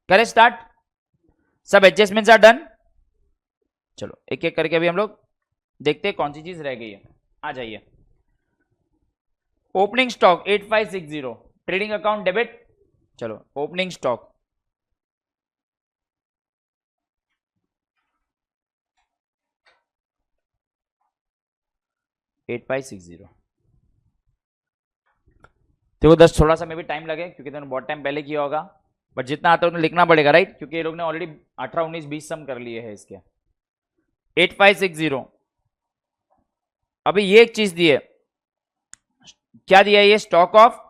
करें स्टार्ट, सब एडजस्टमेंट्स आर डन। चलो एक एक करके अभी हम लोग देखते हैं कौन सी चीज रह गई है। आ जाइए, opening stock 8560, trading account debit, चलो ओपनिंग स्टॉक देखो 10 थोड़ा सा में भी टाइम लगे क्योंकि तुमने बहुत टाइम पहले किया होगा, बट जितना आता है उतना लिखना पड़ेगा, राइट, क्योंकि ये लोग ने ऑलरेडी 18 19 20 सम कर लिए हैं इसके। 8560, अभी ये एक चीज दी है, क्या दिया है ये, स्टॉक ऑफ,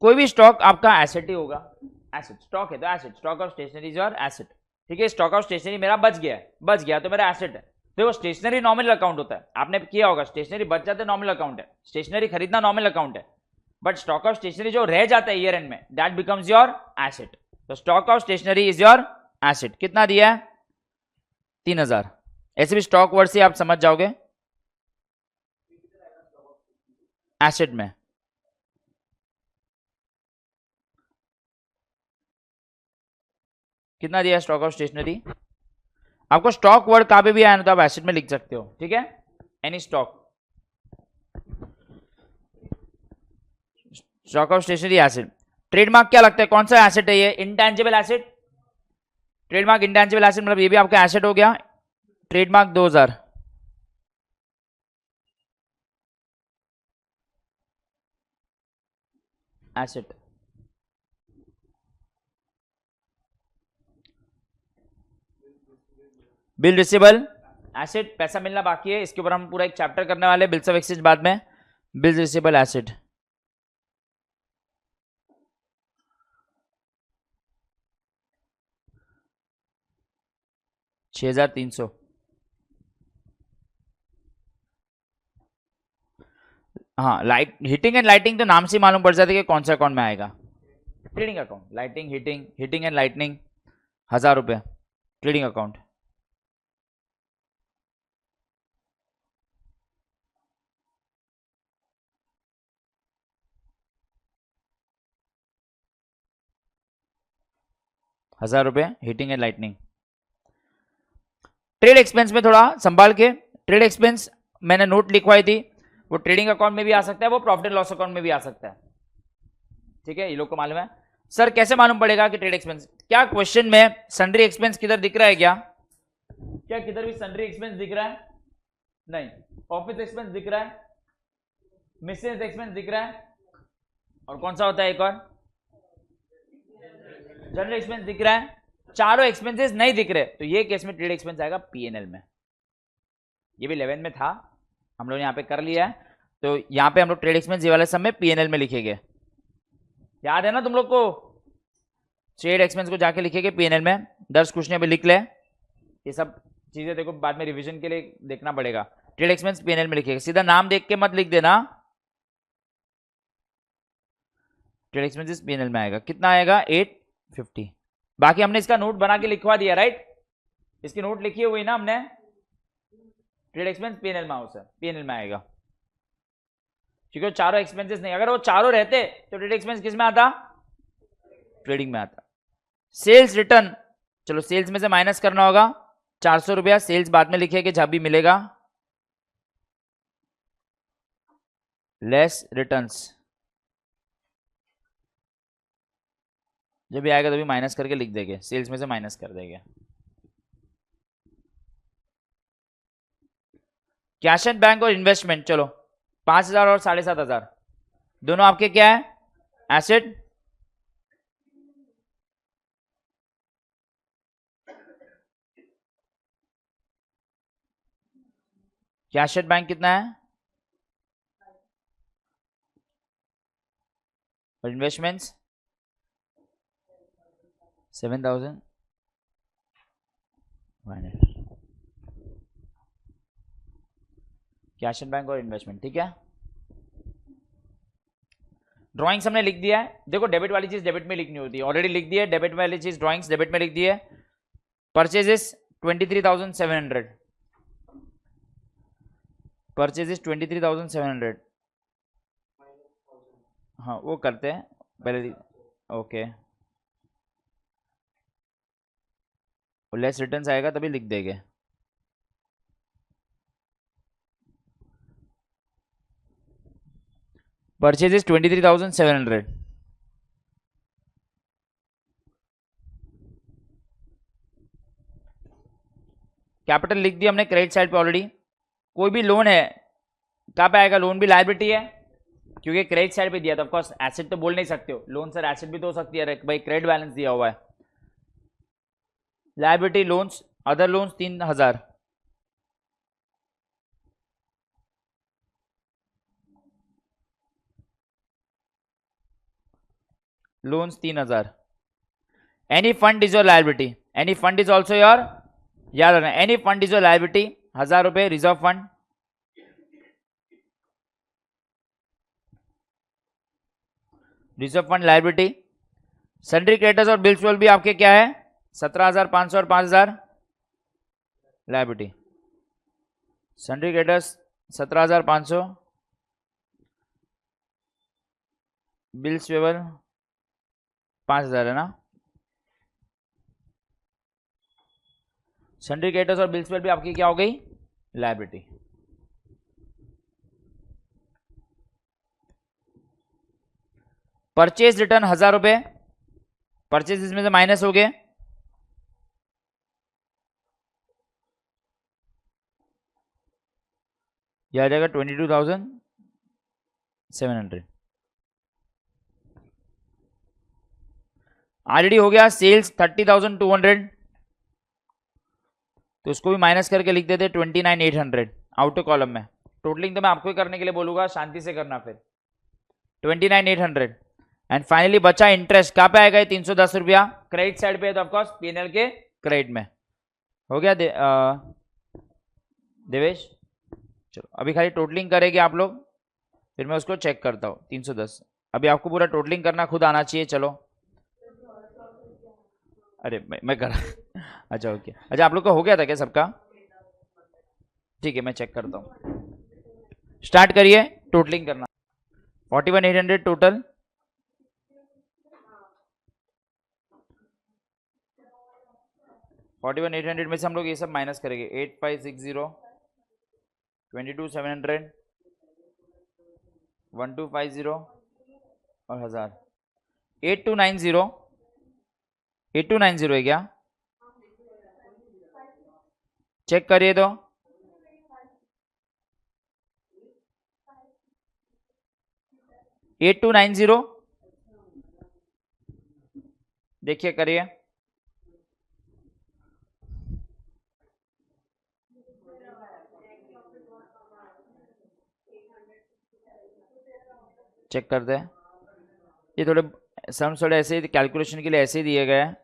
कोई भी स्टॉक आपका एसेट ही होगा, एसेट स्टॉक है तो asset, stock of stationery is your asset, ठीक है। स्टॉक ऑफ स्टेशनरी मेरा बच गया तो मेरा एसेट है। देखो स्टेशनरी नॉमिनल अकाउंट होता है, आपने किया होगा, स्टेशनरी बच जाते नॉमिनल अकाउंट है, स्टेशनरी खरीदना नॉमिनल अकाउंट है, बट स्टॉक ऑफ स्टेशनरी जो रह जाता है ईयर एंड में, दैट बिकम्स योर एसेट। तो stock of stationery is your asset, कितना दिया है 3000, ऐसे भी स्टॉक वर्ड से आप समझ जाओगे एसेट में। कितना दिया स्टॉक ऑफ स्टेशनरी, आपको स्टॉक वर्ड कहां पे भी आया ना तो आप एसेट में लिख सकते हो, ठीक है, any stock, stock of stationery asset. Trademark क्या लगता है कौन सा एसेट है ये, intangible asset, trademark intangible asset मतलब ये भी आपका एसेट हो गया। Trademark 2000, asset. Bill receivable asset, पैसा मिलना बाकी है, इसके ऊपर हम पूरा एक चैप्टर करने वाले हैं, बिल्स ऑफ एक्सचेंज बाद में। बिल रिसीवेबल एसेट 6300, हाँ लाइट हीटिंग एंड लाइटिंग तो नाम से मालूम पड़ जाता है कि कौन सा अकाउंट में आएगा। Trading account, lighting heating and lightning 1000 रुपये trading account. ₹1000 heating and lightning. Trade expense में थोड़ा संभाल के, ट्रेड एक्सपेंस मैंने नोट लिखवाई थी, वो ट्रेडिंग अकाउंट में भी आ सकता है, वो प्रॉफिट एंड लॉस अकाउंट में भी आ सकता है, ठीक है, ये लोग को मालूम है। सर कैसे मालूम पड़ेगा कि ट्रेड एक्सपेंस, क्या क्वेश्चन में सन्ड्री एक्सपेंस किधर दिख रहा है, क्या किधर भी सन्ड्री एक्सपेंस दिख रहा है, नहीं। ऑफिस एक्सपेंस दिख रहा है, मिसलेनियस एक्सपेंस दिख रहा है, और कौन सा होता है एक और, जनरल एक्सपेंस दिख रहा है, चारों एक्सपेंसेस नहीं दिख रहे, तो ये केस में ट्रेड एक्सपेंस आएगा पीएनएल में। ये भी 11 में था, हम लोग यहाँ पे कर लिया है, तो यहाँ पे हम लोग ट्रेड एक्सपेंस ये वाले सब में पीएनएल में लिखेंगे, याद है ना तुम लोग को, ट्रेड एक्सपेंस को जाके लिखेंगे पीएनएल में। 10 क्वेश्चन अभी लिख ले, ये सब चीजें देखो बाद में रिवीजन के लिए देखना पड़ेगा। ट्रेड एक्सपेंस पीएनएल में लिखेगा, सीधा नाम देख के मत लिख देना, ट्रेड एक्सपेंसेस पीएनएल में आएगा, कितना आएगा 850। बाकी हमने इसका नोट बना के लिखवा दिया, राइट, इसकी नोट लिखी हुई ना हमने, ट्रेड एक्सपेंस पीएनएल में हाउस है, पीएनएल में आएगा, क्योंकि वो चारों एक्सपेंसेस नहीं, अगर वो चारों रहते तो ट्रेड एक्सपेंस किस में आता, ट्रेडिंग में आता। सेल्स रिटर्न, चलो सेल्स में से माइनस करना होगा, 400 रुपया, सेल्स बाद में लिखेंगे जब भी मिलेगा, लेस रिटर्न्स, जब भी आएगा तभी माइनस करके लिख देंगे, सेल्स में से माइनस कर देंगे। कैश एंड बैंक और इन्वेस्टमेंट, चलो 5000 और 7500 दोनों आपके क्या है, एसेट। कैश एट बैंक कितना है, और इन्वेस्टमेंट्स 7,000। कैश एट बैंक और इन्वेस्टमेंट, ठीक है। ड्राइंग्स हमने लिख दिया है। देखो डेबिट वाली चीज डेबिट में लिखनी होती है, ऑलरेडी लिख दी है। डेबिट वाली चीज ड्राइंग्स डेबिट में लिख दी है। Purchases 23,700, purchases 23,700। हाँ वो करते हैं पहले, ओके। लेस रिटर्न्स आएगा तभी लिख देंगे। परचेजेस 23,700, कैपिटल लिख दिया हमने क्रेडिट साइड पे ऑलरेडी। कोई भी लोन है कहाँ पे आएगा, लोन भी लायबिलिटी है क्योंकि क्रेडिट साइड पे दिया था। ऑफकोर्स एसेट तो बोल नहीं सकते हो, लोन सर एसेट भी तो हो सकती है भाई, क्रेडिट बैलेंस दिया हुआ है। Liability loans, other loans 3,000, loans 3,000। Any fund is your liability, any fund is also your, याद रखना any fund is your liability. 1,000 रुपए reserve fund, reserve fund liability. Sundry creditors और बिल्स भी आपके क्या है, 17,500 और 5,000 liability. Sundry creditors 17,500, bills payable 5,000 है ना। सन्ड्री क्रेडिटर्स और बिल्स पेबल भी आपकी क्या हो गई, लायबिलिटी। परचेज रिटर्न 1,000 रुपए, परचेज इसमें से माइनस हो गए, यह आ जाएगा 22,700। ऑलरेडी हो गया सेल्स 30,200, तो उसको भी माइनस करके लिख देते 29,800 आउटर कॉलम में। टोटलिंग तो मैं आपको ही करने के लिए बोलूंगा, शांति से करना फिर। 29,800 एंड फाइनली बचा इंटरेस्ट, कहाँ पे आएगा 310 रुपया, क्रेडिट साइड पे है तो ऑफकोर्स पीएनएल के क्रेडिट में हो गया। देवेश चलो अभी खाली टोटलिंग करेंगे आप लोग, फिर मैं उसको चेक करता हूँ। 310 अभी आपको पूरा टोटलिंग करना खुद आना चाहिए। चलो अरे मैं कर अच्छा ओके, अच्छा आप लोग का हो गया था क्या सबका, ठीक है मैं चेक करता हूँ। स्टार्ट करिए टोटलिंग करना। 41,800 टोटल, 41,800 में से हम लोग ये सब माइनस करेंगे। 8,560, 22,700, 1,250 और 1,000। 8,290, 8,290 है क्या, चेक करिए तो। एट टू 9,0 देखिए करिए, चेक करते हैं। ये थोड़े सम्स थोड़े ऐसे ही कैलकुलेशन के लिए ऐसे ही दिए गए हैं।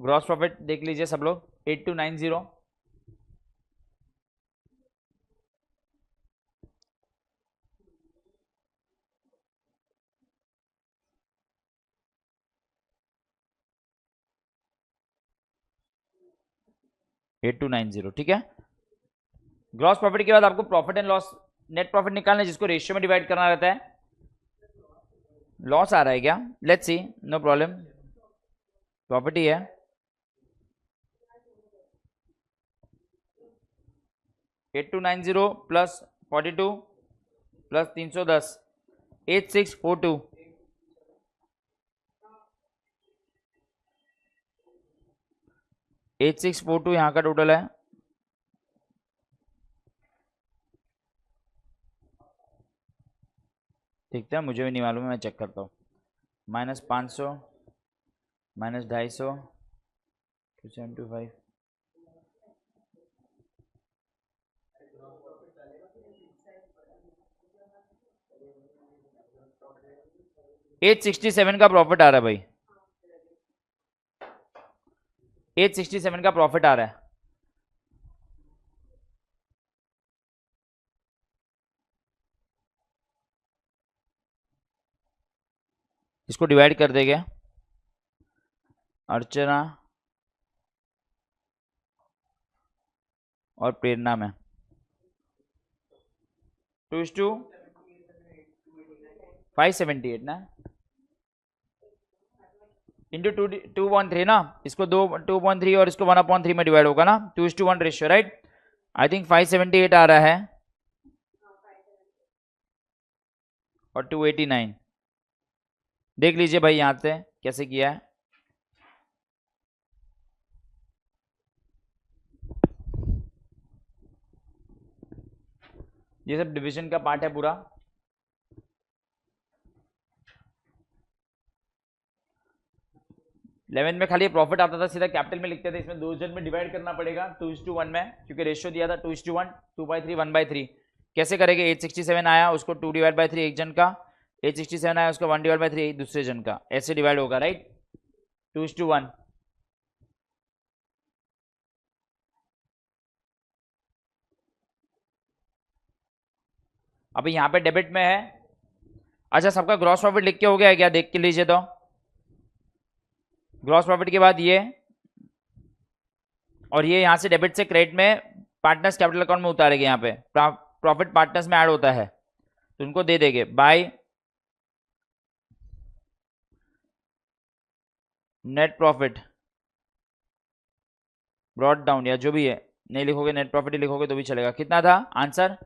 ग्रॉस प्रॉफिट देख लीजिए सब लोग, 8,290, ठीक है। ग्रॉस प्रॉफिट के बाद आपको profit and loss, net profit निकालना है जिसको रेशियो में डिवाइड करना रहता है। लॉस आ रहा है क्या, let's see, no problem, profit ही है। एट टू 9,0 प्लस 42 प्लस 310, 8,642, 8,642 यहाँ का टोटल है। ठीक है मुझे भी नहीं मालूम है, मैं चेक करता हूँ। -500, -250, 275, 867 का प्रॉफिट आ रहा है भाई, 867 का प्रॉफिट आ रहा है। इसको डिवाइड कर देंगे अर्चना और प्रेरणा में, 2:578 ना, इंटू 2.3 ना, इसको 2.3 और इसको 1/3 में डिवाइड होगा ना, 2:1 रेशियो, राइट। आई थिंक 578 आ रहा है और 289। देख लीजिए भाई यहां से कैसे किया है। ये सब डिवीजन का पार्ट है पूरा। इलेवेंथ में खाली प्रॉफिट आता था, सीधा कैपिटल में लिखते थे, इसमें दो जन में डिवाइड करना पड़ेगा 2:1 में, क्योंकि रेशियो दिया था 2:1, 2/3, 1/3। कैसे करेंगे, 867 आया उसको 2/3 एक जन का, 867 आया उसको 1/3 दूसरे जन का, ऐसे डिवाइड होगा, राइट, 2:1। अभी यहाँ पे डेबिट में है। अच्छा, सबका ग्रॉस प्रॉफिट लिख के हो गया है क्या, देख के लीजिए तो। ग्रॉस प्रॉफिट के बाद ये और ये यहां से डेबिट से क्रेडिट में पार्टनर्स कैपिटल अकाउंट में उतारेंगे। यहाँ पे प्रॉफिट पार्टनर्स में ऐड होता है तो उनको दे देंगे by net profit brought down, या जो भी है, नहीं लिखोगे नेट प्रॉफिट ही लिखोगे तो भी चलेगा। कितना था आंसर,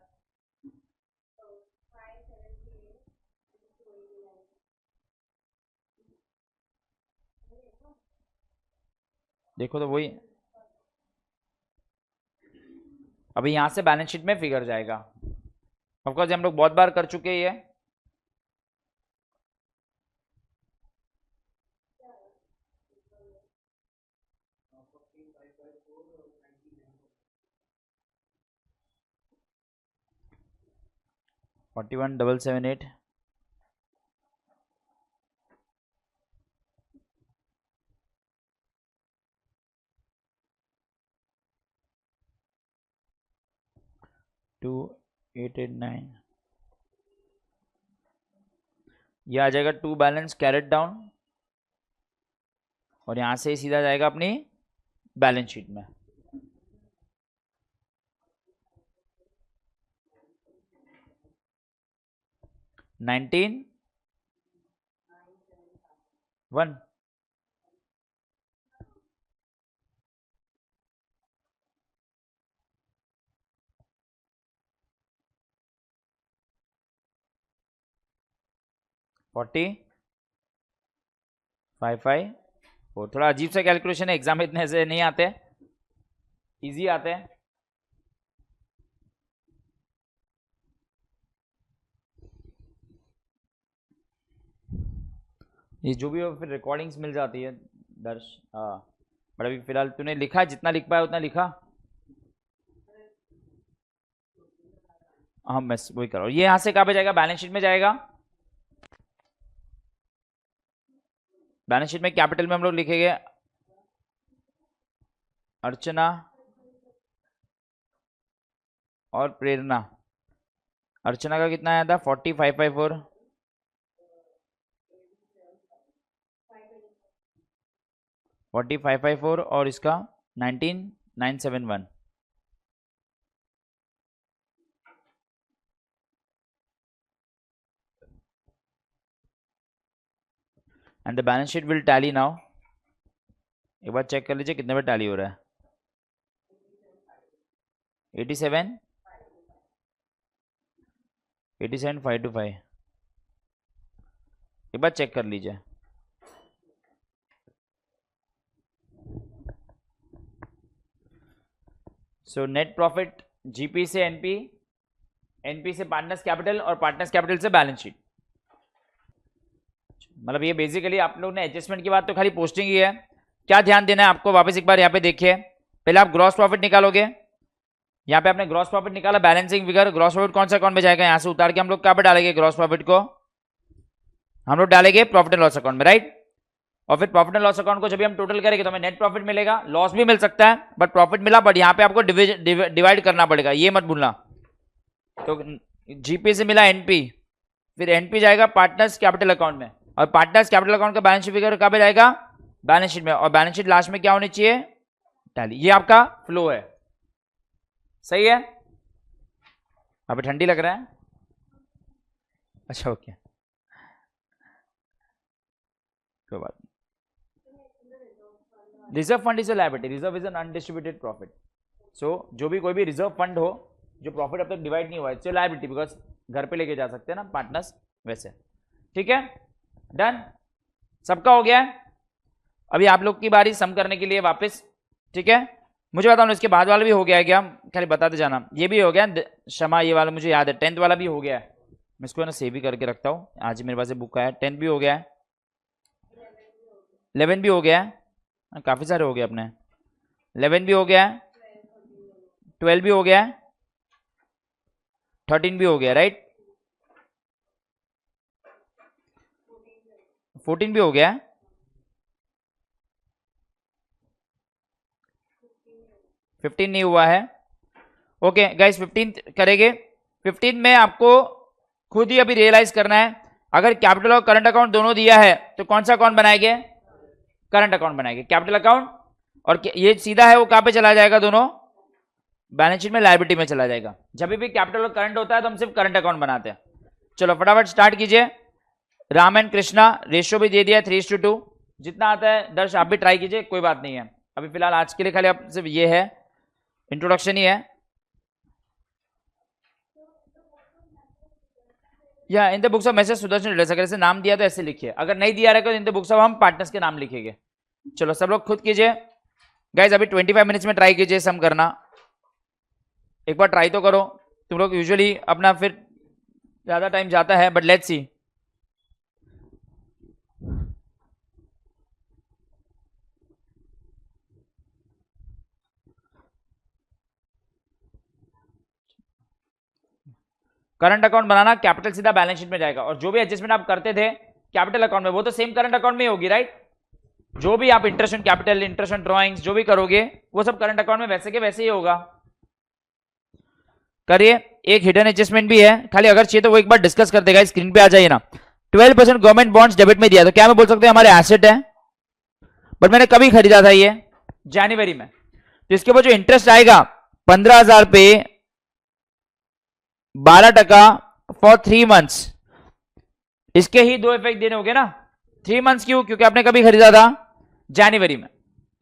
देखो तो वही। अभी यहां से बैलेंस शीट में फिगर जाएगा, ऑफकोर्स हम लोग बहुत बार कर चुके हैं ये। $41,778 2,889, ये आ जाएगा टू बैलेंस कैरेट डाउन, और यहां से सीधा जाएगा अपनी बैलेंस शीट में। $19,1 40,554। थोड़ा अजीब सा कैलकुलेशन है, एग्जाम में इतने से नहीं आते, इजी आते हैं। ये जो भी हो फिर रिकॉर्डिंग्स मिल जाती है दर्श। हाँ, बट अभी फिलहाल तूने लिखा, जितना लिख पाया उतना लिखा। हाँ, मैं वही कर रहा हूँ। ये यहाँ से कहाँ पे जाएगा, बैलेंस शीट में जाएगा। बैलेंस शीट में कैपिटल में हम लोग लिखेंगे अर्चना और प्रेरणा। अर्चना का कितना आया था, 40,554, 40,554 और इसका 19,971। And the balance sheet will tally now. एक बार चेक कर लीजिए कितने पे टैली हो रहा है, 87,525। एक बार चेक कर लीजिए। सो नेट प्रॉफिट जीपी से एनपी, एनपी से पार्टनर्स कैपिटल और पार्टनर्स कैपिटल से बैलेंस शीट। मतलब ये बेसिकली आप लोग ने एडजस्टमेंट की बात तो खाली पोस्टिंग ही है। क्या ध्यान देना है आपको, वापस एक बार यहाँ पे देखिए। पहले आप ग्रॉस प्रॉफिट निकालोगे, यहाँ पे आपने ग्रॉस प्रॉफिट निकाला, बैलेंसिंग फिगर, ग्रॉस प्रॉफिट कौन सा अकाउंट में जाएगा, यहाँ से उतार के हम लोग कहाँ पे डालेंगे ग्रॉस प्रॉफिट को, हम लोग डालेंगे प्रॉफिट एंड लॉस अकाउंट में, राइट। और फिर प्रॉफिट एंड लॉस अकाउंट को जब भी हम टोटल करेंगे तो हमें नेट प्रॉफिट मिलेगा, लॉस भी मिल सकता है बट प्रॉफिट मिला, बट यहाँ पे आपको डिवाइड करना पड़ेगा, ये मत भूलना। तो जीपी से मिला एनपी, फिर एनपी जाएगा पार्टनर्स कैपिटल अकाउंट में, और पार्टनर्स कैपिटल अकाउंट का बैलेंस शीट फिगर कहाँ पे जाएगा, बैलेंस शीट में, और बैलेंस शीट लास्ट में क्या होनी चाहिए, टैली। ये आपका फ्लो है, सही है। अभी ठंडी लग रहा है, अच्छा ओके, कोई बात नहीं। Reserve fund is a liability, reserve is an undistributed profit. So जो भी कोई भी रिजर्व फंड हो जो प्रॉफिट अब तक डिवाइड नहीं हुआ है, इट्स लायबिलिटी, बिकॉज घर पे लेके जा सकते हैं ना पार्टनर्स, वैसे। ठीक है, डन, सबका हो गया है। अभी आप लोग की बारी सम करने के लिए वापस, ठीक है। मुझे बताओ इसके बाद वाला भी हो गया है क्या, खाली बताते जाना। ये भी हो गया क्षमा, ये वाला मुझे याद है, 10th वाला भी हो गया है, मैं इसको ना सेव भी करके रखता हूँ, आज मेरे पास बुक आया। 10th भी हो गया है, 11 भी हो गया है, काफी सारे हो गए अपने। 11 भी हो गया है, 12 भी हो गया है, 13 भी हो गया, राइट। 14 भी हो गया है, 15 नहीं हुआ है। ओके गाइस, 15 करेंगे। 15 में आपको खुद ही अभी रियलाइज करना है, अगर कैपिटल और करंट अकाउंट दोनों दिया है तो कौन सा अकाउंट बनाएंगे, करंट अकाउंट बनाएंगे, कैपिटल अकाउंट। और ये सीधा है वो कहां पे चला जाएगा, दोनों बैलेंस शीट में लायबिलिटी में चला जाएगा। जब भी कैपिटल और करंट होता है तो हम सिर्फ करंट अकाउंट बनाते हैं। चलो फटाफट स्टार्ट कीजिए। राम एंड कृष्णा, रेशियो भी दे दिया 3:2, जितना आता है दर्श आप भी ट्राई कीजिए, कोई बात नहीं है। अभी फिलहाल आज के लिए खाली आप सिर्फ ये है, इंट्रोडक्शन ही है। या इन the books of message Sudarshan traders, अगर ऐसे नाम दिया तो ऐसे लिखिए, अगर नहीं दिया रहेगा तो इन द बुक्स ऑफ हम पार्टनर्स के नाम लिखेंगे। चलो सब लोग खुद कीजिए गाइज, अभी 25 मिनट्स में ट्राई कीजिए सम करना। एक बार ट्राई तो करो, तुम लोग यूजुअली अपना फिर ज्यादा टाइम जाता है, but let's see. Current account banana, capital सीधा बैलेंस शीट में जाएगा, और जो भी एडजस्टमेंट आप करते थे कैपिटल अकाउंट में वो तो सेम करंट अकाउंट में ही होगी, राइट। जो भी आप interest on capital, interest on drawings जो भी करोगे वो सब करंट अकाउंट में वैसे के वैसे ही होगा। करिए। एक हिडन एडजस्टमेंट भी है, खाली अगर चाहिए तो वो एक बार डिस्कस कर देगा, स्क्रीन पे आ जाइए ना। 12% गवर्नमेंट बॉन्ड्स डेबिट में दिया, तो क्या मैं बोल सकते हैं हमारे एसेट है, बट मैंने कभी खरीदा था ये जनवरी में, तो इसके ऊपर जो इंटरेस्ट आएगा 15,000 पे 12% फॉर 3 मंथ्स, इसके ही दो इफेक्ट देने होंगे ना। 3 मंथ्स क्यों, क्योंकि आपने कभी खरीदा था जनवरी में,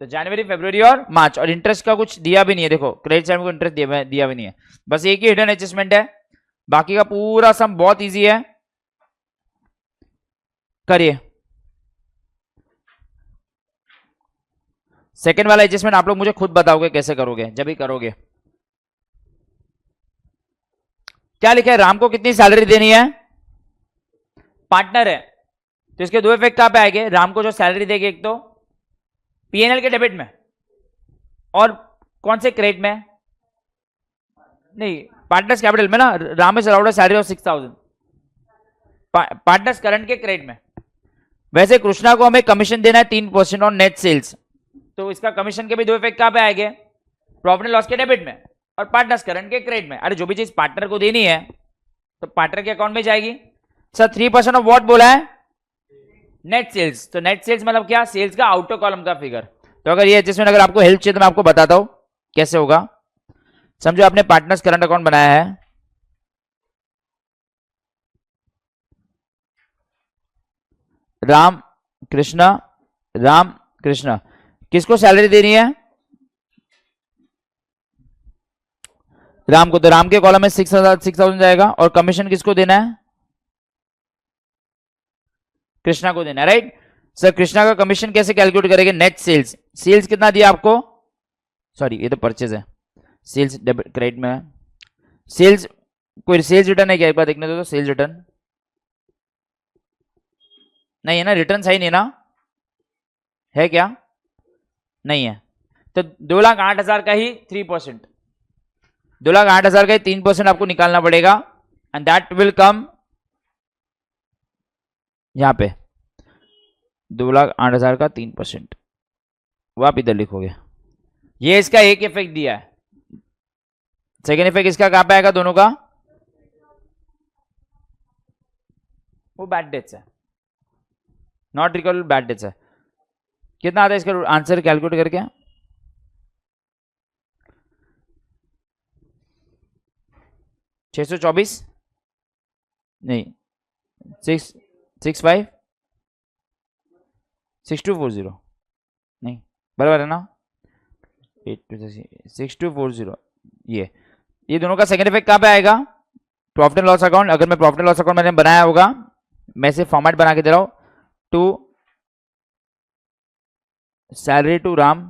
तो जनवरी, फरवरी और मार्च, और इंटरेस्ट का कुछ दिया भी नहीं है। देखो क्रेडिट साइड में इंटरेस्ट दिया भी नहीं है, बस एक ही हिडन एडजस्टमेंट है, बाकी का पूरा सम बहुत इजी है। करिए। सेकंड वाला एडजस्टमेंट आप लोग मुझे खुद बताओगे कैसे करोगे, जब भी करोगे। क्या लिखा है, राम को कितनी सैलरी देनी है, पार्टनर है तो इसके दो इफेक्ट कहां पे आएंगे, राम को जो सैलरी देगी एक तो पीएनएल के डेबिट में, और कौन से क्रेडिट में, नहीं पार्टनर्स कैपिटल में ना। Ram is allowed salary of 6,000 partners current के क्रेडिट में। वैसे कृष्णा को हमें कमीशन देना है 3% ऑन नेट सेल्स, तो इसका कमीशन के भी दो इफेक्ट कहां पे आएंगे, प्रॉफिट एंड लॉस के डेबिट में और पार्टनर्स करंट के क्रेडिट में। अरे जो भी चीज पार्टनर को देनी है तो पार्टनर के अकाउंट में जाएगी। सर 3% ऑफ व्हाट बोला है, नेट सेल्स, तो नेट सेल्स मतलब क्या, सेल्स का आउटर कॉलम का फिगर। तो अगर ये एडजस्टमेंट अगर आपको हेल्प चाहिए तो मैं आपको बताता हूं कैसे होगा। समझो आपने पार्टनर्स करंट अकाउंट बनाया है, राम कृष्णा, किसको सैलरी देनी है, राम को, तो राम के कॉलम में 6,000 जाएगा, और कमीशन किसको देना है, कृष्णा को देना है, राइट। सर कृष्णा का कमीशन कैसे कैलकुलेट करेंगे, नेट सेल्स, सेल्स कितना दिया आपको, सॉरी ये तो परचेज है, सेल्स डेबिट क्रेडिट में है। सेल्स, कोई सेल्स रिटर्न है क्या, एक बार देखने दो तो, सेल्स रिटर्न नहीं है ना, रिटर्न सही नहीं ना, है क्या, नहीं है, तो 2,08,000 का ही 3%, 2,08,000 का ही 3% आपको निकालना पड़ेगा, एंड दैट विल कम यहाँ पे 2,08,000 का 3%, वो आप इधर लिखोगे। ये इसका एक इफेक्ट दिया है। सेकेंड इफेक्ट इसका कहां पे आएगा दोनों का? वो बैड डेट्स है, नॉट रिकॉर्ड बैड डेट्स है। कितना आता है इसका आंसर कैलकुलेट करके? 624 नहीं, 665 6240 नहीं, बराबर है ना? 6240। ये दोनों का सेकेंड इफेक्ट कहां पे आएगा? Profit and loss account. अगर मैं प्रॉफिट एंड लॉस अकाउंट मैंने बनाया होगा, मैं सिर्फ फॉर्मेट बना के दे रहा हूं, to salary to Ram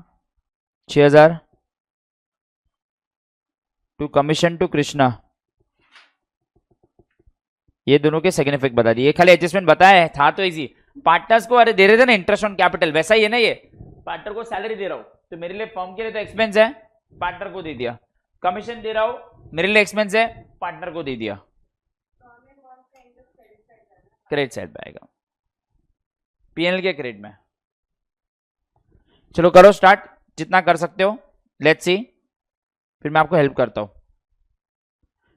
6,000, to commission to Krishna. ये दोनों के सेकंड इफेक्ट बता दिए, खाली एडजस्टमेंट बताया है, था तो इजी। पार्टनर्स को अरे दे रहे थे ना इंटरेस्ट ऑन कैपिटल, वैसा ही है ना। ये पार्टनर को सैलरी दे रहा हूं तो मेरे लिए फर्म के लिए तो एक्सपेंस है, पार्टनर को दे दिया। कमीशन दे रहा हूं, मेरे लिए एक्सपेंस है, पार्टनर को दे दिया। क्रेडिट साइड पे आएगा, पीएनएल के क्रेडिट में। चलो करो स्टार्ट, जितना कर सकते हो, लेट्स सी, फिर मैं आपको हेल्प करता हूं।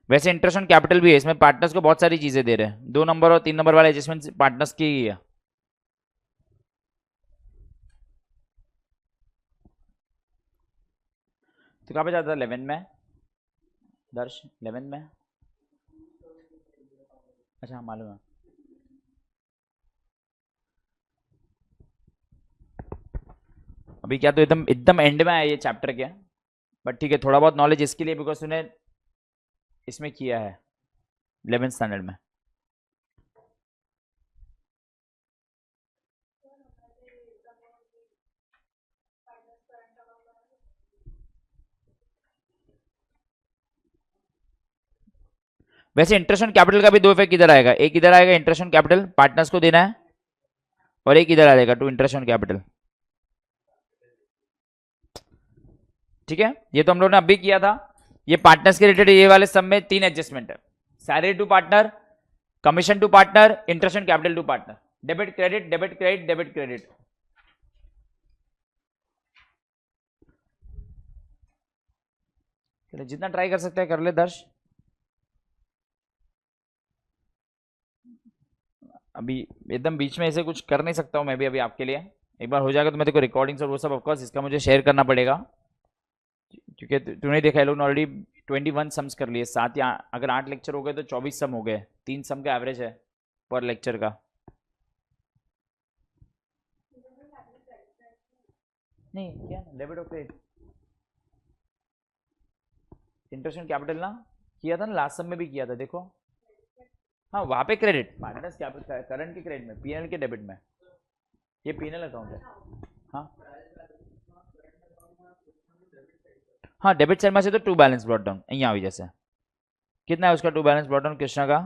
वैसे इंटरेस्ट ऑन कैपिटल भी है इसमें, पार्टनर्स को बहुत सारी चीजें दे रहे हैं। 2 नंबर और 3 नंबर वाले एडजस्टमेंट पार्टनर्स की ही है। तो कहां पे जाता है? 11 में दर्श, 11 में। अच्छा मालूम है। अभी क्या तो एकदम एकदम एंड में है ये चैप्टर के, बट ठीक है, थोड़ा बहुत नॉलेज इसके लिए, बिकॉज तूने इसमें किया है 11th स्टैंडर्ड में। वैसे इंटरेस्ट ऑन कैपिटल का भी 2 इफेक्ट इधर आएगा, एक इधर आएगा इंटरेस्ट ऑन कैपिटल पार्टनर्स को देना है, और एक इधर आ जाएगा टू इंटरेस्ट ऑन कैपिटल। ठीक है, ये तो हम लोग ने अभी किया था। ये पार्टनर्स के रिलेटेड ये वाले सब में 3 एडजस्टमेंट है, salary to partner, commission to partner, interest on capital to partner, debit credit debit credit debit credit. जितना ट्राई कर सकते हैं कर ले दर्श। अभी एकदम बीच में ऐसे कुछ कर नहीं सकता हूं मैं भी अभी आपके लिए। एक बार हो जाएगा तो मैं देखो रिकॉर्डिंग्स और वो सब ऑफकोर्स इसका मुझे शेयर करना पड़ेगा, क्योंकि तूने देखा है लोग ने ऑलरेडी 21 सम्स कर लिए, 7 या अगर 8 लेक्चर हो गए तो 24 सम हो गए, 3 सम का एवरेज है पर लेक्चर का। नहीं क्या डेबिट और क्रेडिट, इंटरेस्ट ऑन कैपिटल ना किया था ना, लास्ट सम में भी किया था देखो। हाँ वहाँ पे क्रेडिट, माइनस करंट के क्रेडिट में, पीएनएल के डेबिट में, ये पीएनएल अकाउंट है। हाँ हाँ, डेबिट साइड में से तो टू बैलेंस ब्रॉट डाउन यहाँ भी, जैसे कितना है उसका to balance brought down Krishna का?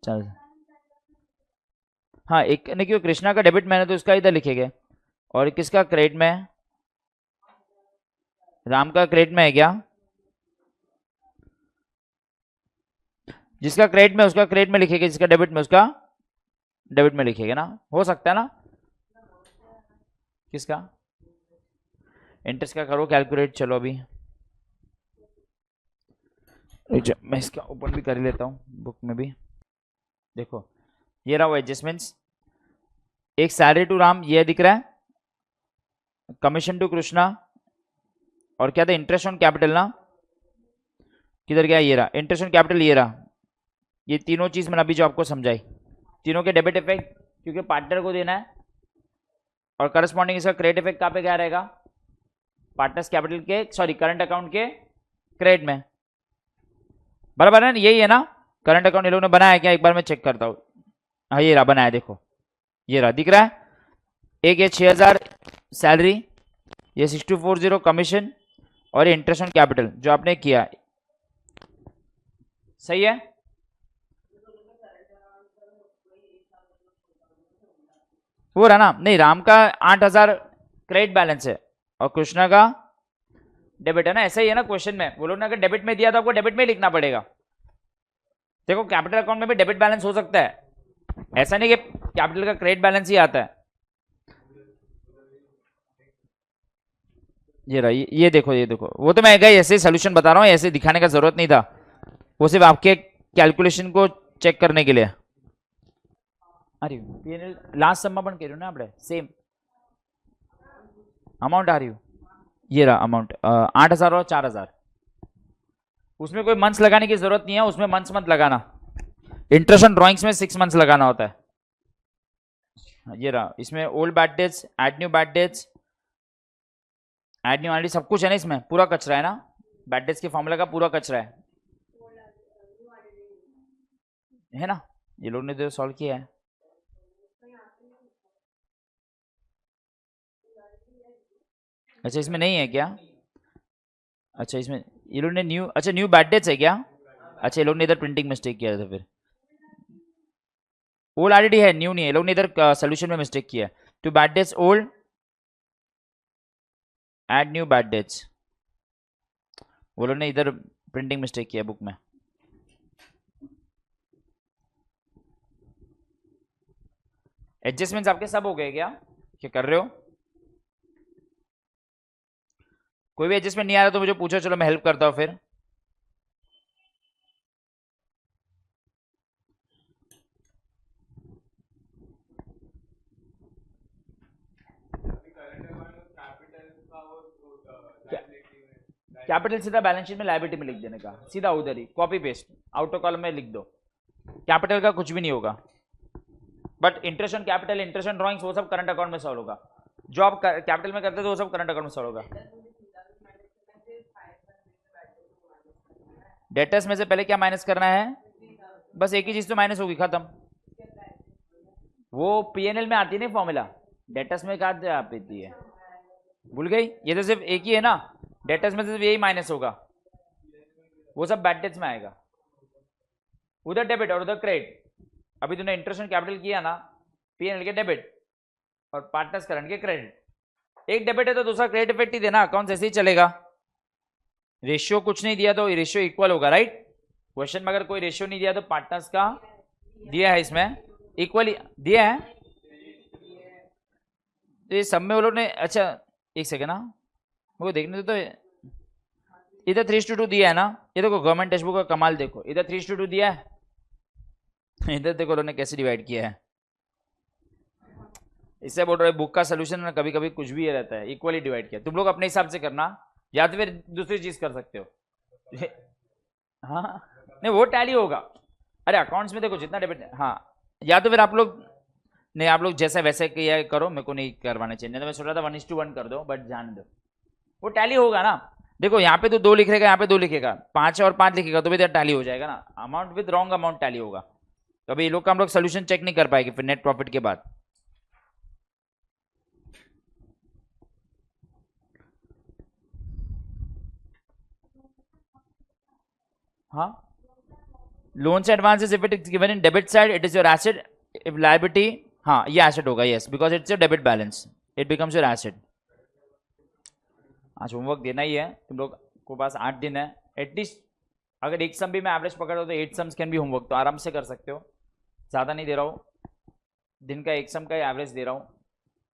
चल हाँ, एक नहीं क्यों कृष्णा का डेबिट मैंने तो उसका इधर लिखेंगे, और किसका क्रेडिट में है? राम का क्रेडिट में है क्या? जिसका क्रेडिट में उसका क्रेडिट में लिखेगा, जिसका डेबिट में उसका डेबिट में लिखेगा ना, हो सकता है ना? किसका इंटरेस्ट का करो कैलकुलेट। चलो अभी मैं इसका ओपन भी कर लेता हूँ बुक में भी। देखो ये रहा वो एडजस्टमेंट्स, एक सैलरी टू राम ये दिख रहा है, कमीशन टू कृष्णा, और क्या था इंटरेस्ट ऑन कैपिटल ना, किधर गया? ये रहा इंटरेस्ट ऑन कैपिटल, ये रहा। ये तीनों चीज मैंने अभी जो आपको समझाई, तीनों के डेबिट इफेक्ट क्योंकि पार्टनर को देना है, और करस्पॉन्डिंग इसका क्रेडिट इफेक्ट कहाँ पे क्या रहेगा? पार्टनर्स कैपिटल के सॉरी करंट अकाउंट के क्रेडिट में, बराबर है ना? यही है ना करंट अकाउंट ये लोग ने बनाया क्या? एक बार मैं चेक करता हूँ। हाँ ये रहा बनाया, देखो ये रहा दिख रहा है। एक ये 6,000 सैलरी, ये 6240 कमीशन, और ये इंटरेस्ट ऑन कैपिटल जो आपने किया, सही है? वो रहा ना? नहीं राम का 8,000 क्रेडिट बैलेंस है, और कृष्णा का डेबिट है ना, ऐसा ही है ना क्वेश्चन में, वो लोग ने अगर डेबिट में दिया तो आपको डेबिट में ही लिखना पड़ेगा। देखो कैपिटल अकाउंट में भी डेबिट बैलेंस हो सकता है, ऐसा नहीं कि कैपिटल का क्रेडिट बैलेंस ही आता है। ये रहा, ये देखो, ये देखो, वो तो मैं ऐसे सोल्यूशन बता रहा हूँ, ऐसे दिखाने का जरूरत नहीं था, वो सिर्फ आपके कैलकुलेशन को चेक करने के लिए। अरे पीएनएल लास्ट सम में पण કર્યું ને આપણે सेम अमाउंट आ रही हो, ये रहा अमाउंट 8,000 और 4,000, उसमें कोई मंथ्स लगाने की जरूरत नहीं है, उसमें मंथ्स मत लगाना, इंटरेस्ट ऑन ड्राइंग्स में 6 मंथ्स लगाना होता है। ये रहा, इसमें old bad debts, add new bad debts, add new already सब कुछ है ना, इसमें पूरा कचरा है ना, बैड डेट्स के फॉर्मूला का पूरा कचरा है ना, ये लोग ने जो सॉल्व किया है। अच्छा इसमें नहीं है क्या, अच्छा इसमें ये लोग ने न्यू, अच्छा न्यू बैड डेट्स है क्या, अच्छा ये लोग ने इधर प्रिंटिंग मिस्टेक किया था, फिर ओल्ड ऑलरेडी है, न्यू नहीं है, लोग ने इधर सोल्यूशन में मिस्टेक किया है। To bad debts old, add new bad debts, वो लोग ने इधर प्रिंटिंग मिस्टेक किया बुक में। एडजस्टमेंट्स आपके सब हो गए क्या कर रहे हो? कोई भी एडजस्टमेंट नहीं आ रहा तो मुझे पूछो, चलो मैं हेल्प करता हूं फिर। कैपिटल सीधा बैलेंस शीट में लायबिलिटी में लिख देने का, सीधा उधर ही कॉपी पेस्ट आउटर कॉलम में लिख दो, कैपिटल का कुछ भी नहीं होगा, but interest on capital, interest on drawings वो सब करंट अकाउंट में सॉल्व होगा, जो आप कैपिटल में करते थे वो सब करंट अकाउंट में सॉल्व होगा। डेटर्स में से पहले क्या माइनस करना है, बस एक ही चीज तो माइनस होगी, खत्म। वो पीएनएल में आती है ना फॉर्मूला, डेटर्स में कहा आप इतनी है, भूल गई, ये तो सिर्फ एक ही है ना, डेटर्स में सिर्फ यही माइनस होगा, वो सब बैड डेट्स में आएगा, उधर डेबिट और उधर क्रेडिट। अभी तूने इंटरेस्ट ऑन कैपिटल किया ना, पीएनएल के डेबिट और पार्टनर्स करंट के क्रेडिट, एक डेबिट है तो दूसरा क्रेडिट इफेक्ट ही देना, अकाउंट ऐसे ही चलेगा। रेशियो कुछ नहीं दिया तो रेशियो इक्वल होगा, राइट, क्वेश्चन में अगर कोई रेशियो नहीं दिया तो पार्टनर्स का दिया है, इसमें इक्वली दिया है, तो ये सब में वो लोग ने, अच्छा एक सेकेंड ना मुझे देखने दो, तो इधर 3:2 दिया है ना, ये देखो गवर्नमेंट टेक्स्ट बुक का कमाल देखो, इधर 3:2 दिया है, इधर देखो उन्होंने कैसे डिवाइड किया है, इससे बोल रहे बुक का सोल्यूशन ना कभी कभी कुछ भी ये रहता है, इक्वली डिवाइड किया, तुम लोग अपने हिसाब से करना, या तो फिर दूसरी चीज कर सकते हो। हाँ नहीं वो टैली होगा, अरे अकाउंट्स में देखो जितना डेबिट, हाँ या तो फिर आप लोग नहीं, आप लोग जैसा वैसे किया करो, मेरे को नहीं करवाना चाहिए, नहीं तो मैं सोच रहा था 1:1 कर दो, बट जान दो, वो टैली होगा ना। देखो यहाँ पे तो 2 लिखेगा, यहाँ पे 2 लिखेगा, 5 और 5 लिखेगा तो भी इधर टैली हो जाएगा ना, amount with wrong amount tally होगा, तो अभी ये लोग का हम लोग सोल्यूशन चेक नहीं कर पाएंगे फिर नेट प्रॉफिट के बाद। हाँ loans advances if it is given in debit side it is your asset, if liability, हाँ ये एसेट होगा, yes because it's your debit balance, it becomes your asset. आज होमवर्क देना ही है, तुम लोग को पास 8 दिन है, एटलीस्ट अगर एक सम भी मैं एवरेज पकड़ तो 8 सम्स कैन भी होमवर्क, तो आराम से कर सकते हो, ज़्यादा नहीं दे रहा हूँ, दिन का एक सम का एवरेज दे रहा हूँ,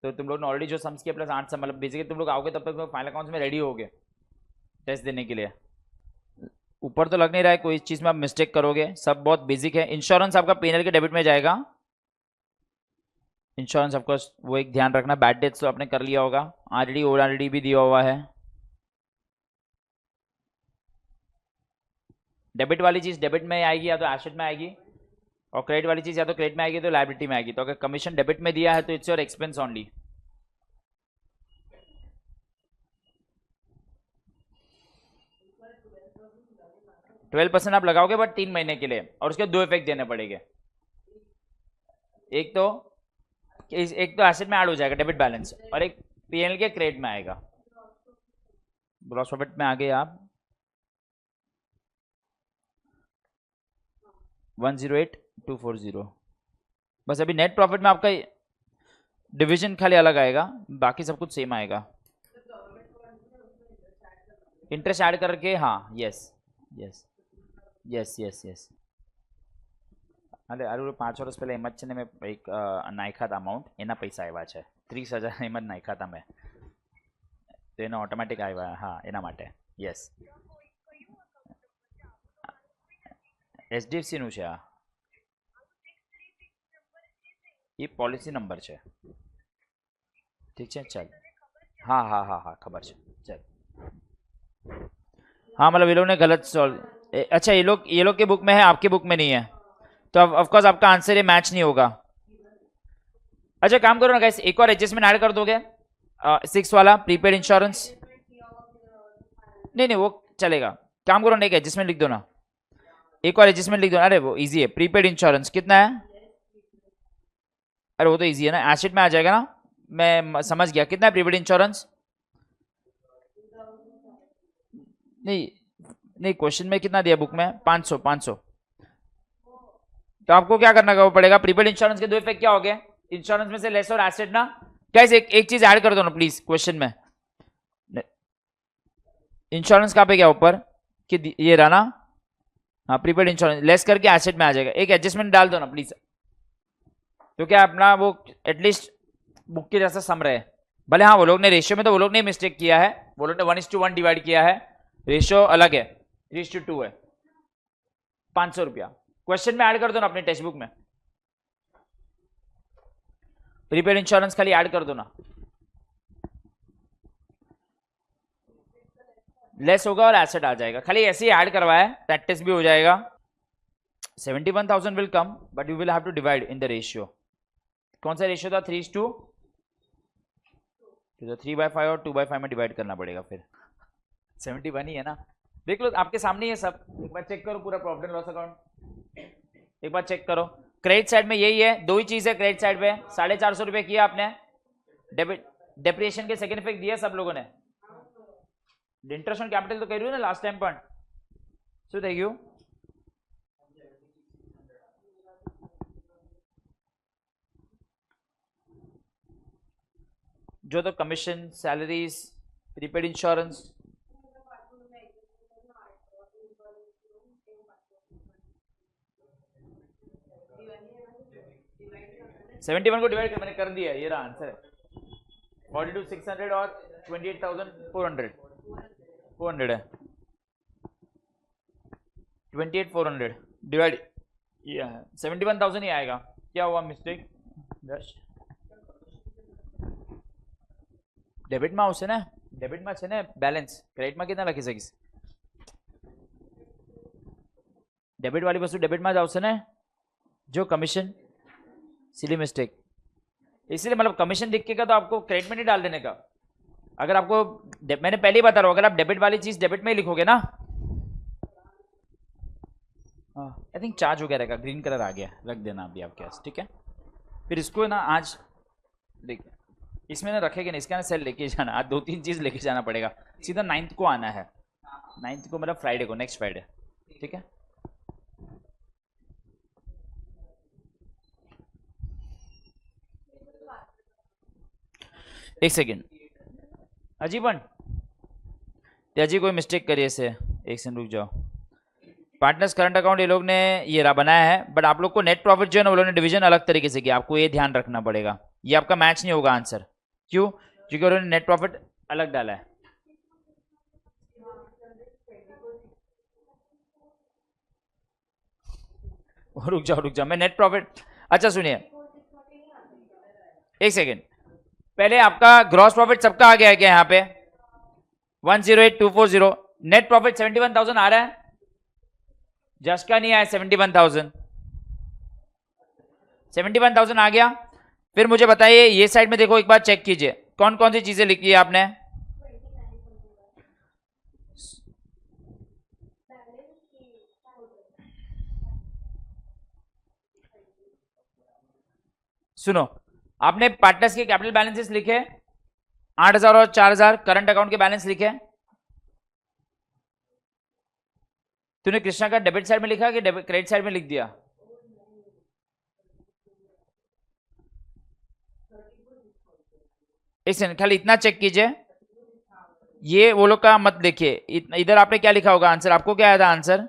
तो तुम लोग ने ऑलरेडी जो सम्स किया प्लस 8 सम, मतलब बेसिकली तुम लोग आओगे तब तक फाइनल अकाउंट्स में रेडी होगे टेस्ट देने के लिए। ऊपर तो लग नहीं रहा है कोई चीज़ में आप मिस्टेक करोगे, सब बहुत बेसिक है। इंश्योरेंस आपका पीएनएल के डेबिट में जाएगा, इंश्योरेंस ऑफकोर्स वो एक ध्यान रखना, बैड डेट्स तो आपने कर लिया होगा ऑलरेडी, ऑलरेडी भी दिया हुआ है। डेबिट वाली चीज डेबिट में आएगी या तो एसेट में आएगी, और क्रेडिट वाली चीज या तो क्रेडिट में आएगी तो लायबिलिटी में आएगी, तो अगर कमीशन डेबिट में दिया है तो it's your expense only. Twelve % आप लगाओगे बट 3 महीने के लिए, और उसके 2 इफेक्ट देने पड़ेंगे, एक तो एसेट में ऐड हो जाएगा डेबिट बैलेंस, और एक पीएनएल के क्रेडिट में आएगा। ग्रॉस प्रॉफिट में आ गए आप 108,240, बस अभी नेट प्रॉफिट में आपका डिवीजन खाली अलग आएगा, बाकी सब कुछ सेम आएगा। इंटरेस्ट ऐड करके, हाँ yes yes yes yes yes. અરે આરું 5 વર્ષ પહેલા એમ જ છે ને મેં એક નાખ્યા હતા અમાઉન્ટ, એના પૈસા આવ્યા છે 30,000 એમ જ નાખ્યા હતા મેં, તો એનો ઓટોમેટિક આવ્યા, હા એના માટે યસ. HDFC નું છે આ, એ પોલિસી નંબર છે. ઠીક છે ચાલ, हाँ हाँ हाँ हाँ खबर છે चल. हाँ मतलब ये लोग ने गलत सॉल्व, अच्छा ये लोग के बुक में है, आपके बुक में नहीं है, तो अब ऑफकोर्स आपका आंसर ये मैच नहीं होगा. अच्छा काम करो ना गाइस, एक और एडजस्टमेंट ऐड कर दोगे 6 वाला प्रीपेड इंश्योरेंस. नहीं नहीं वो चलेगा, काम करो ना एक एडजस्टमेंट लिख दो ना, एक और एडजस्टमेंट लिख दो. अरे वो इजी है, प्रीपेड इंश्योरेंस कितना है, अरे वो तो इजी है ना, एसेट में आ जाएगा ना, मैं समझ गया. कितना है प्रीपेड इंश्योरेंस? नहीं नहीं क्वेश्चन में कितना दिया बुक में, 500 500. तो आपको क्या करना पड़ेगा, प्रीपेड इंश्योरेंस के दो इफेक्ट क्या हो गए, इंश्योरेंस में से लेस और एसेट ना. गाइस एक चीज ऐड कर दो ना प्लीज क्वेश्चन में, इंश्योरेंस कहाँ पे गया ऊपर कि ये रहा ना, हाँ प्रीपेड इंश्योरेंस लेस करके एसेट में आ जाएगा. एक एडजस्टमेंट डाल दो ना प्लीज, तो क्या अपना वो एटलीस्ट बुक के जैसा सम रहे. भले हाँ वो लोग ने रेशियो में, तो वो लोग ने मिस्टेक किया है, वो लोग ने 1:1 डिवाइड किया है, रेशियो अलग है, 3:2 है. 500 रुपया क्वेश्चन में ऐड कर दो ना अपने टेक्स्ट बुक में, प्रीपेड इंश्योरेंस खाली ऐड कर दो ना, लेस होगा और एसेट आ जाएगा, खाली ऐसे ही ऐड करवाया, प्रैक्टिस भी हो जाएगा. 71,000 will come but you will have to divide in the ratio. कौन सा रेशियो था, 3:2, तो 3/5 और 2/5 में डिवाइड करना पड़ेगा, फिर 71 ही है ना. देख लो आपके सामने ये सब, एक बार चेक करो पूरा प्रॉफिट एंड लॉस अकाउंट, एक बार चेक करो. क्रेडिट साइड में यही है, दो ही चीज है क्रेडिट साइड पे, 450 रुपए किया आपने, डेबिट डेप्रिसिएशन के सेकंड इफेक्ट दिया सब लोगों ने, इंटरेस्ट ऑन कैपिटल तो कह रही हूँ ना लास्ट टाइम पण, શું થઈ ગયું? जो तो commission, salaries, prepaid insurance, seventy one को डिवाइड कर मैंने कर दिया, ये रहा आंसर है 42,600 और 28,400, 400 है, 28,400 डिवाइड, ये 71,000 ही आएगा. क्या हुआ मिस्टेक, डेबिट में આવશે ને, ડેબિટ માં છે ને બેલેન્સ, ક્રેડિટ માં કેટલા લખી શકીશ, डेबिट वाली वस्तु डेबिट में આવશે ને, जो कमीशन, सिली मिस्टेक. इसलिए मतलब कमीशन लिख के का तो आपको क्रेडिट में नहीं डाल देने का. अगर आपको मैंने पहले ही बता रहा हूँ, अगर आप डेबिट वाली चीज डेबिट में ही लिखोगे ना, आई थिंक चार्ज वगैरह का ग्रीन कलर आ गया, रख देना अभी आपके पास, ठीक है. फिर इसको ना आज देखिए, इसमें ना रखेगा नहीं, इसका ना सेल लेके जाना, आज 2-3 चीज लेके जाना पड़ेगा. सीधा 9th को आना है, 9th को मतलब फ्राइडे को, नेक्स्ट फ्राइडे, ठीक है. एक सेकेंड हजी पण हजी कोई मिस्टेक करिए से, एक सेकंड रुक जाओ. पार्टनर्स करंट अकाउंट ये लोग ने ये रहा बनाया है, बट आप लोग को नेट प्रॉफिट जो है ना वो लोग ने डिवीजन अलग तरीके से किया, आपको ये ध्यान रखना पड़ेगा, ये आपका मैच नहीं होगा आंसर. क्यों? क्योंकि उन्होंने नेट प्रॉफिट अलग डाला है. रुक जाओ मैं नेट प्रॉफिट, अच्छा सुनिए एक सेकेंड, पहले आपका ग्रॉस प्रॉफिट सबका आ गया है क्या यहाँ पे 108,240, नेट प्रॉफिट 71,000 आ रहा है, जस्ट का नहीं आया 71,000, 71,000 आ गया. फिर मुझे बताइए ये साइड में देखो, एक बार चेक कीजिए कौन कौन सी चीजें लिखी है आपने. सुनो, आपने पार्टनर्स के कैपिटल बैलेंसेस लिखे 8,000 और 4,000, करंट अकाउंट के बैलेंस लिखे. तूने कृष्णा का डेबिट साइड में लिखा कि क्रेडिट साइड में लिख दिया? एक सेकंड खाली इतना चेक कीजिए, ये वो लोग का मत देखिए, इधर आपने क्या लिखा होगा आंसर, आपको क्या आया था आंसर,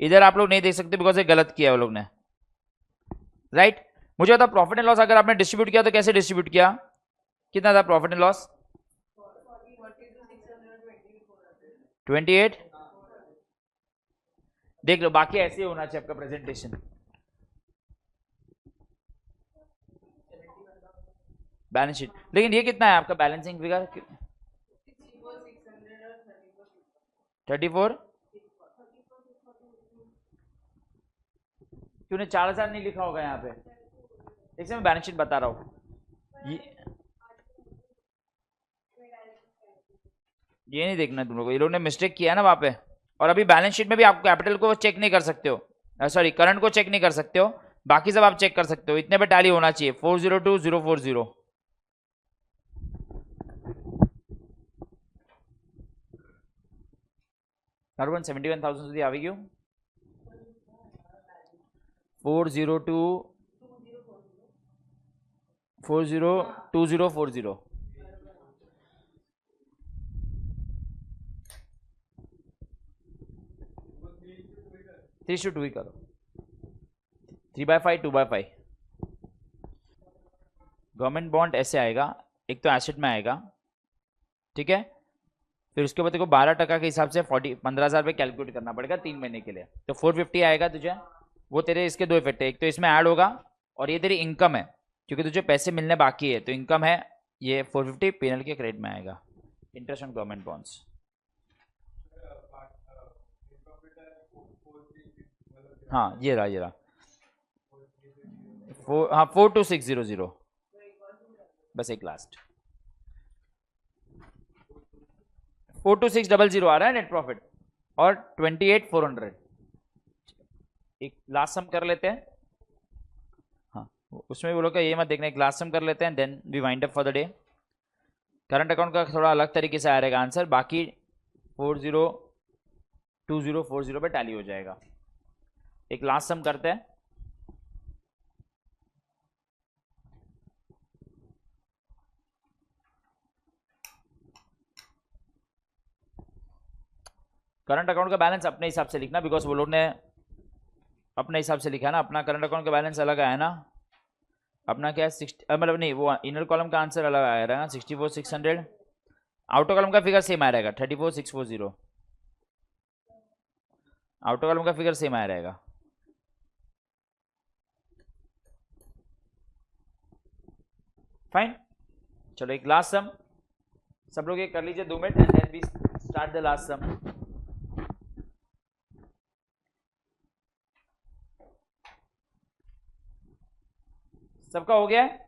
इधर आप लोग नहीं देख सकते बिकॉज ये गलत किया है वो लोग ने, राइट। मुझे बता प्रॉफिट एंड लॉस अगर आपने डिस्ट्रीब्यूट किया तो कैसे डिस्ट्रीब्यूट किया, कितना था प्रॉफिट एंड लॉस, 28। देख लो बाकी ऐसे ही होना चाहिए आपका प्रेजेंटेशन। बैलेंस शीट, लेकिन ये कितना है आपका बैलेंसिंग फिगर, 34, क्यों 4000 नहीं लिखा होगा यहाँ पे, इससे मैं बैलेंस शीट बता रहा हूँ, ये नहीं देखना तुम लोग को, ये लोग ने मिस्टेक किया है ना वहाँ पे। और अभी बैलेंस शीट में भी आप कैपिटल को चेक नहीं कर सकते हो, सॉरी करंट को चेक नहीं कर सकते हो, बाकी सब आप चेक कर सकते हो, इतने पे टैली होना चाहिए 402040। नॉर्मल 71,000 સુધી આવી ગયું, 402040 3:2 ही करो, 3/5 2/5। गवर्नमेंट बॉन्ड ऐसे आएगा, एक तो एसेट में आएगा, ठीक है, फिर उसके बाद देखो 12% के हिसाब से 15,000 पे कैलकुलेट करना पड़ेगा 3 महीने के लिए, तो 450 आएगा तुझे, वो तेरे इसके दो इफेक्ट है, एक तो इसमें ऐड होगा और ये तेरी इनकम है क्योंकि तुझे पैसे मिलने बाकी है, तो इनकम है ये 450 पीएनएल के क्रेडिट में आएगा, इंटरेस्ट ऑन गवर्नमेंट बॉन्ड्स। हाँ ये रहा 42600, बस एक लास्ट 42600 आ रहा है नेट प्रॉफिट और 28,400, एक लास्ट सम कर लेते हैं, हाँ उसमें वो लोग का ये मत देखना, एक लास्ट सम कर लेते हैं then we wind up for the day. Current account का थोड़ा अलग तरीके से आएगा आंसर, बाकी 402040 पे टैली हो जाएगा। एक लास्ट सम करते हैं, करंट अकाउंट का बैलेंस अपने हिसाब से लिखना बिकॉज वो लोग ने अपने हिसाब से लिखा है ना, अपना करंट अकाउंट का बैलेंस अलग आया ना, अपना क्या है 60, मतलब नहीं वो इनर कॉलम का आंसर अलग आया रहेगा 64,600, आउटर कॉलम का फिगर सेम आया रहेगा 34,640, आउटर कॉलम का फिगर सेम आया रहेगा। फाइन, चलो एक लास्ट सम, सब लोग ये कर लीजिए 2 minute and then we start the last sum. सबका हो गया है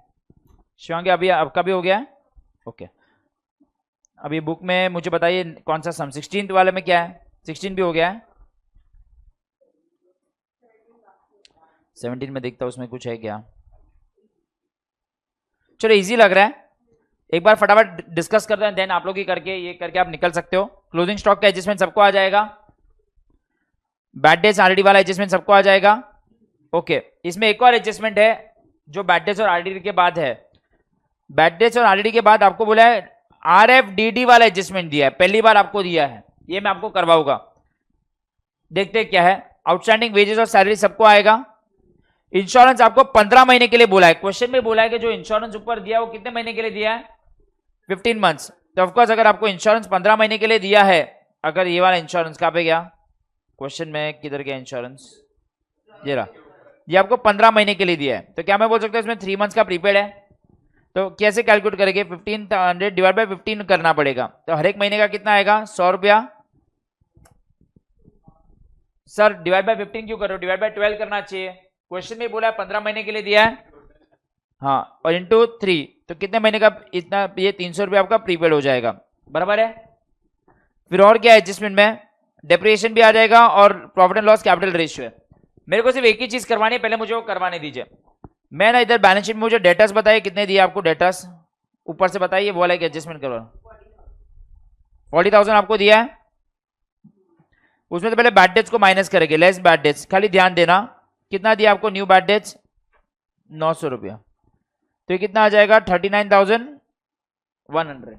शिवांगी, अभी आपका भी हो गया है, ओके। अभी बुक में मुझे बताइए कौन सा सम 16th वाले में क्या है, 16 भी हो गया है, 17 में देखता हूं उसमें कुछ है क्या, चलो इजी लग रहा है, एक बार फटाफट डिस्कस करते हैं देन आप लोग ही करके ये करके आप निकल सकते हो। क्लोजिंग स्टॉक का एडजस्टमेंट सबको आ जाएगा, बैड डेज आरडी वाला एडजस्टमेंट सबको आ जाएगा, ओके। इसमें एक और एडजस्टमेंट है जो बैड डेज और आरडी के बाद है, बैड डेज और आरडी के बाद आपको बोला है आरएफडीडी वाला एडजस्टमेंट दिया है, पहली बार आपको दिया है, ये मैं आपको करवाऊंगा, देखते क्या है। आउटस्टैंडिंग वेजेस और सैलरी सबको आएगा। इंश्योरेंस आपको 15 महीने के लिए बोला है, क्वेश्चन में बोला है कि जो इंश्योरेंस ऊपर दिया है वो कितने महीने के लिए दिया है, 15 मंथ्स, तो ऑफकोर्स अगर आपको इंश्योरेंस 15 महीने के लिए दिया है, अगर ये वाला इंश्योरेंस कहाँ पे गया क्वेश्चन में, किधर गया इंश्योरेंस, ये रहा, ये आपको 15 महीने के लिए दिया है, तो क्या मैं बोल सकता हूँ इसमें 3 मंथ्स का प्रीपेड है, तो कैसे कैलकुलेट करेंगे, 1500 डिवाइड बाय 15 करना पड़ेगा, तो हर एक महीने का कितना आएगा 100 रुपया, सर डिवाइड बाय 15 क्यों कर रहे हो, डिवाइड बाय 12 करना चाहिए, क्वेश्चन में बोला है 15 महीने के लिए दिया है, हाँ, और इंटू 3, तो कितने महीने का इतना, ये 300 रुपया आपका प्रीपेड हो जाएगा, बराबर है। फिर और क्या है एडजस्टमेंट में, डेप्रिसिएशन भी आ जाएगा और profit and loss capital ratio है। मेरे को सिर्फ एक ही चीज करवानी है, पहले मुझे वो करवाने दीजिए। मैं ना इधर बैलेंस शीट में मुझे डेटास बताइए कितने दिए आपको, डेटास ऊपर से बताइए, वो वाला एडजस्टमेंट करो, 40,000 आपको दिया है, उसमें तो पहले बैड डेट्स को माइनस करेंगे, लेस बैड डेट्स, खाली ध्यान देना कितना दिया आपको न्यू बैड डेट्स 900 रुपया, तो ये कितना आ जाएगा 39,000 100।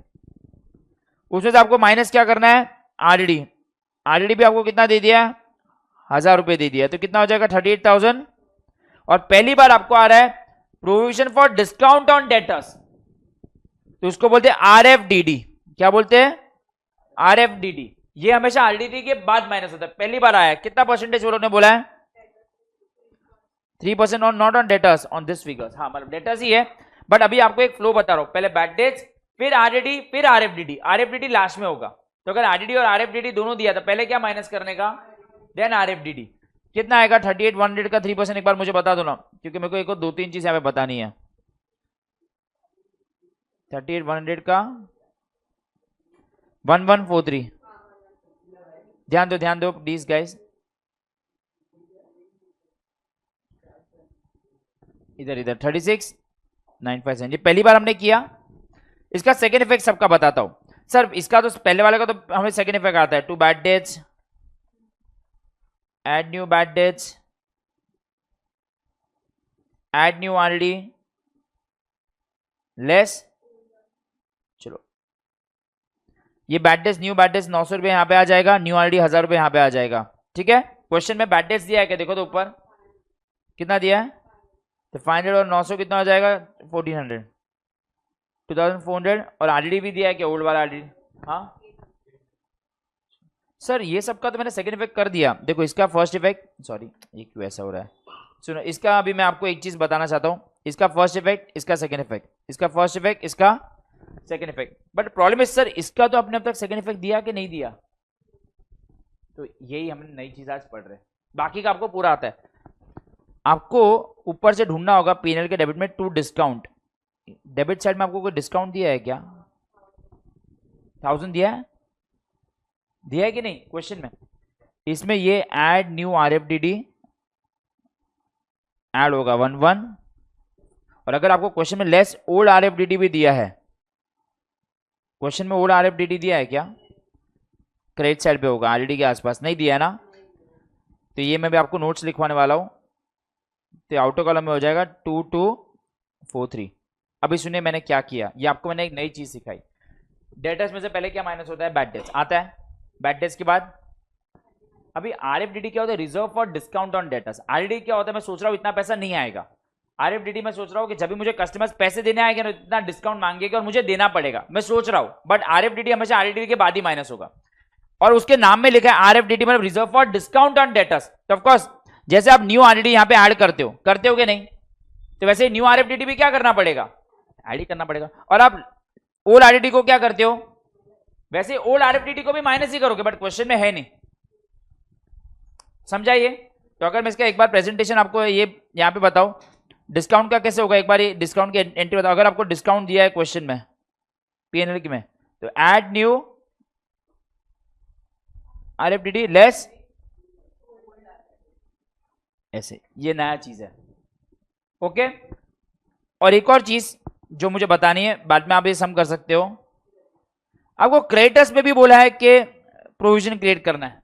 उसमें से आपको माइनस क्या करना है, आरडी। आरडी भी आपको कितना दे दिया है, 1000 रुपए दे दिया, तो कितना हो जाएगा 38,000। और पहली बार आपको आ रहा है provision for discount on debtors, तो उसको बोलते हैं आरएफडीडी। क्या बोलते हैं, आरएफडीडी। ये हमेशा आरडीडी के बाद माइनस होता है, पहली बार आया है। कितना परसेंटेज वो लोग ने बोला है, 3% on, not on debtors, on this figures. हाँ मतलब डेटर्स ही है, बट अभी आपको एक फ्लो बता रहा हूं, पहले बैड डेट्स, फिर आरडी, फिर आरएफडीडी। आरएफडीडी लास्ट में होगा, तो अगर आरडीडी और आरएफडीडी दोनों दिया था, पहले क्या माइनस करने का, देन आरएफडीडी। कितना आएगा 38,100 का 3%, एक बार मुझे बता दो ना, क्योंकि मेरे को एक और 2-3 चीज यहाँ पे बतानी है। 38,100 का 1143, ध्यान दो प्लीज गाइस, इधर 36,957। ये पहली बार हमने किया। इसका सेकेंड इफेक्ट सबका बताता हूं सर। इसका तो पहले वाले का तो हमें सेकेंड इफेक्ट आता है, to bad debts, add new bad debts, add new RD, less. चलो ये bad debts, new bad debts 900 रुपए यहां पे आ जाएगा, न्यू आरडी 1000 रुपए यहां पे आ जाएगा। ठीक है, क्वेश्चन में बैड डेट्स दिया है क्या, देखो तो ऊपर कितना दिया है, तो 500 और 900 कितना हो जाएगा, 1400, 2400। और आरडी भी दिया है क्या, ओल्ड वाला आरडी। हाँ सर ये सबका तो मैंने सेकंड इफेक्ट कर दिया। देखो इसका फर्स्ट इफेक्ट, सॉरी ये क्यों ऐसा हो रहा है, सुनो इसका अभी मैं आपको एक चीज बताना चाहता हूं। इसका फर्स्ट इफेक्ट, इसका सेकंड इफेक्ट, इसका फर्स्ट इफेक्ट, इसका second effect. But problem is sir इसका तो आपने अब तक सेकंड इफेक्ट दिया कि नहीं दिया, तो यही हम नई चीज आज पढ़ रहे हैं, बाकी का आपको पूरा आता है। आपको ऊपर से ढूंढना होगा पीएनएल के डेबिट में टू डिस्काउंट। डेबिट साइड में आपको कोई डिस्काउंट दिया है क्या, 1000 दिया है कि नहीं क्वेश्चन में। इसमें ये ऐड न्यू आरएफडीडी ऐड होगा 11। और अगर आपको क्वेश्चन में लेस ओल्ड आरएफडीडी भी दिया है, क्वेश्चन में ओल्ड आरएफडीडी दिया है क्या, क्रेडिट साइड पे होगा, आरडी के आसपास नहीं दिया है ना, तो ये मैं भी आपको नोट्स लिखवाने वाला हूं, तो आउटर कॉलम में हो जाएगा 2243। अभी सुनिए मैंने क्या किया, ये आपको मैंने एक नई चीज सिखाई। डेटर्स में से पहले क्या माइनस होता है, बैड डेट्स आता है। बैड डेट्स के बाद अभी आरएफडीडी क्या होता है, reserve for discount on debtors. RD क्या होता है, मैं सोच रहा हूं इतना पैसा नहीं आएगा। आरएफडीडी मैं सोच रहा हूं कि जब भी मुझे कस्टमर्स पैसे देने आएंगे ना, इतना डिस्काउंट मांगेगा और मुझे देना पड़ेगा, मैं सोच रहा हूं। बट आरएफडीडी हमेशा आरएफडीडी के बाद ही माइनस होगा, और उसके नाम में लिखा है आरएफडीडी मतलब reserve for discount on debtors. तो ऑफकोर्स जैसे आप न्यू आरएफडीडी यहां पे ऐड करते हो कि नहीं, तो वैसे न्यू आरएफडीडी भी क्या करना पड़ेगा, ऐड ही करना पड़ेगा। और आप ओल्ड आरएफडीडी को क्या करते हो, वैसे ओल्ड आरएफडीडी को भी माइनस ही करोगे, बट क्वेश्चन में है नहीं, समझाइए। तो अगर मैं इसका एक बार प्रेजेंटेशन आपको ये यहां पे बताओ, डिस्काउंट का कैसे होगा, एक बार ये डिस्काउंट की एंट्री बताओ। अगर आपको डिस्काउंट दिया है क्वेश्चन में पीएनएल की में, तो ऐड न्यू आरएफडीडी लेस, ऐसे, ये नया चीज है। ओके, और एक और चीज जो मुझे बतानी है, बाद में आप ये सम कर सकते हो। आपको क्रेडिटर्स में भी बोला है कि प्रोविजन क्रिएट करना है।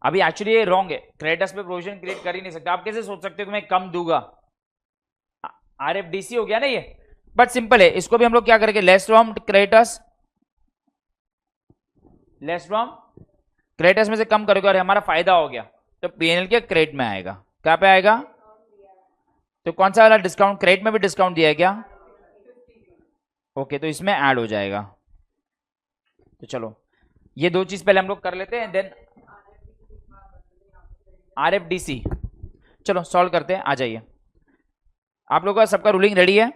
अभी एक्चुअली ये रॉन्ग है, क्रेडिटर्स पे प्रोविजन क्रिएट कर ही नहीं सकते। आप कैसे सोच सकते हो कि मैं कम दूंगा, आरएफडीसी हो गया ना ये, बट सिंपल है। इसको भी हम लोग क्या करेंगे, less from creditors, less from creditors में से कम करोगे और हमारा फायदा हो गया, तो पीएनएल के क्रेडिट में आएगा। क्या पे आएगा, तो कौन सा वाला डिस्काउंट, क्रेडिट में भी डिस्काउंट दिया है क्या, ओके, तो इसमें ऐड हो जाएगा। तो चलो ये दो चीज पहले हम लोग कर लेते हैं, देन आरएफडीसी। चलो सॉल्व करते हैं, आ जाइए। आप लोगों का सबका रूलिंग रेडी है,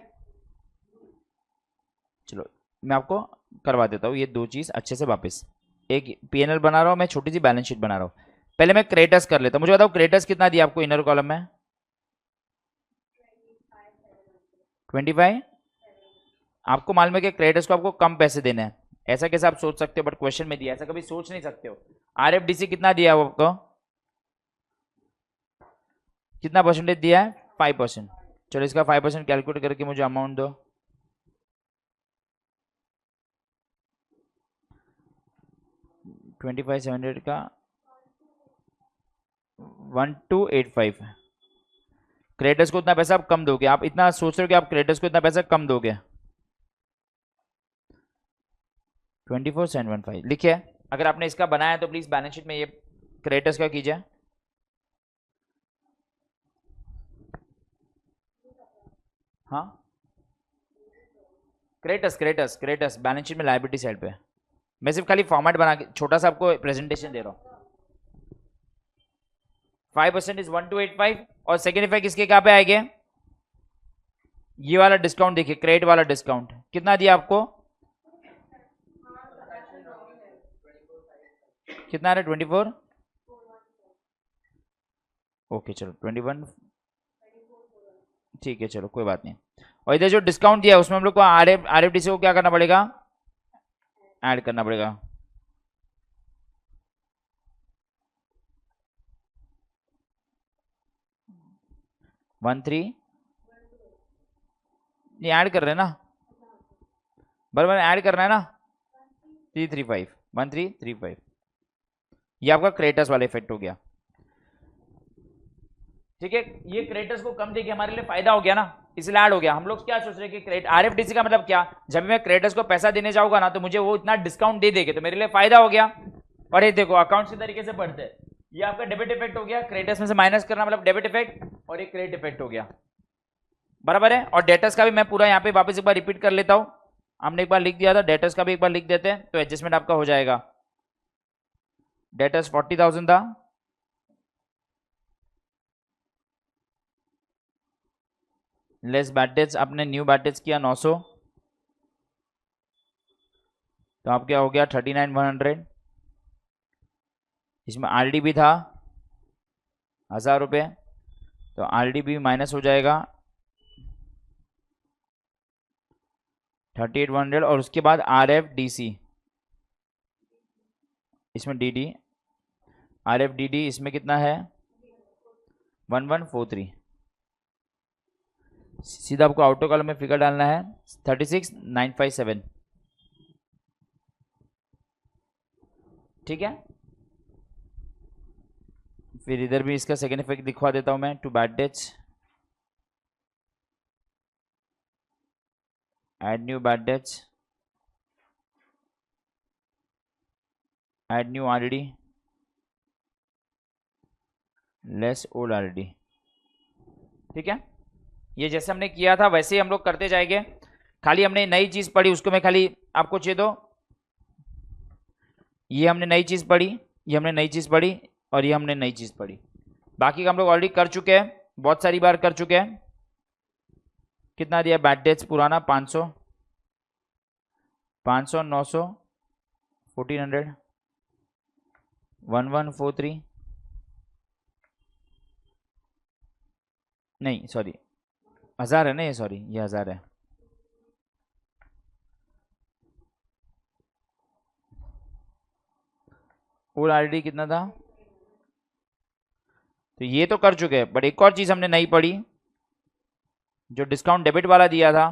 चलो मैं आपको करवा देता हूँ ये दो चीज अच्छे से वापस। एक पीएनएल बना रहा हूँ मैं, छोटी सी बैलेंस शीट बना रहा हूँ। पहले मैं क्रेडिटर्स कर लेता हूँ। मुझे बताओ क्रेडिटर्स कितना दिया आपको इनर कॉलम में, 25। आपको मालूम है कि क्रेडिटर्स को आपको कम पैसे देने हैं, ऐसा कैसे आप सोच सकते हो, बट क्वेश्चन में दिया, ऐसा कभी सोच नहीं सकते हो। आरएफडीसी कितना दिया है आपको, कितना परसेंटेज दिया है, 5%। चलो इसका 5% कैलकुलेट करके मुझे अमाउंट दो। $25,700 का 1285। क्रेडिटर्स को उतना पैसा आप कम दोगे, आप इतना सोच रहे हो कि आप क्रेडिटर्स को इतना पैसा कम दोगे, 24,715 लिखिए। अगर आपने इसका बनाया है तो प्लीज बैलेंस शीट में ये क्रेडिटर्स का कीजिए। हाँ, क्रेडिटर्स बैलेंस शीट में लायबिलिटी साइड पे। मैं सिर्फ खाली फॉर्मेट बना के छोटा सा आपको प्रेजेंटेशन दे रहा हूँ। 5% इज 1285 और सेकेंड इफेक्ट किसके क्या पे आएंगे? ये वाला डिस्काउंट देखिए, क्रेडिट वाला डिस्काउंट कितना दिया आपको? कितना आ रहा है? 24। ओके चलो 21, ठीक है चलो कोई बात नहीं। और इधर जो डिस्काउंट दिया है उसमें हम लोग को RFDC को क्या करना पड़ेगा? ऐड करना पड़ेगा। वन थ्री ये ऐड कर रहे हैं ना, बराबर ऐड करना है ना। 335 1335 ये आपका क्रेडिटर्स वाला इफेक्ट हो गया। ठीक है, ये क्रेडिटर्स को कम देके हमारे लिए फायदा हो गया ना, इसलिए ऐड हो गया। हम लोग क्या सोच रहे हैं कि क्रेडिट RFDC का मतलब क्या, जब मैं क्रेडिटर्स को पैसा देने जाऊंगा ना तो मुझे वो इतना डिस्काउंट दे देंगे तो मेरे लिए फायदा हो गया। और ये देखो अकाउंट्स के तरीके से पढ़ते हैं, ये आपका डेबिट इफेक्ट हो गया, क्रेडिटर्स में से माइनस करना मतलब डेबिट इफेक्ट, और एक क्रेडिट इफेक्ट हो गया, बराबर है। और डेटर्स का भी मैं पूरा यहाँ पे वापस एक बार रिपीट कर लेता हूँ, हमने एक बार लिख दिया था, डेटर्स का भी एक बार लिख देते हैं तो एडजस्टमेंट आपका हो जाएगा। डेटर्स 40,000 था, लेस बैड डेट्स आपने न्यू बैड डेट्स किया 900, तो आप क्या हो गया 39,100। इसमें RD भी था 1,000 रुपये, तो RD भी माइनस हो जाएगा 38,100। और उसके बाद RFDC, इसमें DD RFDD इसमें कितना है 1143। सीधा आपको आउटो कॉलम में फिगर डालना है 36,957, ठीक है। फिर इधर भी इसका सेकेंड इफेक्ट दिखवा देता हूं मैं, to bad debts, add new bad debts, add new RD, less old RD, ठीक है। ये जैसे हमने किया था वैसे ही हम लोग करते जाएंगे। खाली हमने नई चीज पढ़ी उसको मैं खाली आपको चेक दो, ये हमने नई चीज पढ़ी, ये हमने नई चीज पढ़ी, और ये हमने नई चीज पढ़ी। बाकी का हम लोग ऑलरेडी कर चुके हैं, बहुत सारी बार कर चुके हैं। कितना दिया बैड डेट्स पुराना 500 500 900 1400 1143, नहीं सॉरी 1,000 है ना, ये सॉरी ये 1,000 है। ओल्ड RD कितना था, तो ये तो कर चुके हैं, बट एक और चीज हमने नहीं पढ़ी, जो डिस्काउंट डेबिट वाला दिया था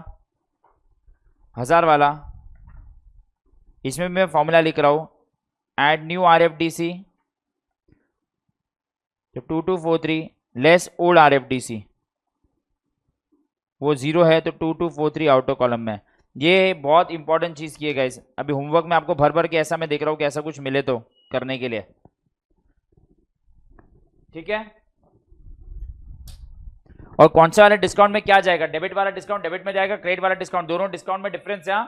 1,000 वाला, इसमें मैं फॉर्मूला लिख रहा हूं, ऐड न्यू RFDC तो 2243 लेस ओल्ड RFDC, वो 0 है तो 2243 आउटर कॉलम में। ये बहुत इंपॉर्टेंट चीज की है गाइस, अभी होमवर्क में आपको भर भर के ऐसा मैं देख रहा हूं कि ऐसा कुछ मिले तो करने के लिए, ठीक है। और कौन सा वाले डिस्काउंट में क्या जाएगा, डेबिट वाला डिस्काउंट डेबिट में जाएगा, क्रेडिट वाला डिस्काउंट, दोनों डिस्काउंट में डिफरेंस है।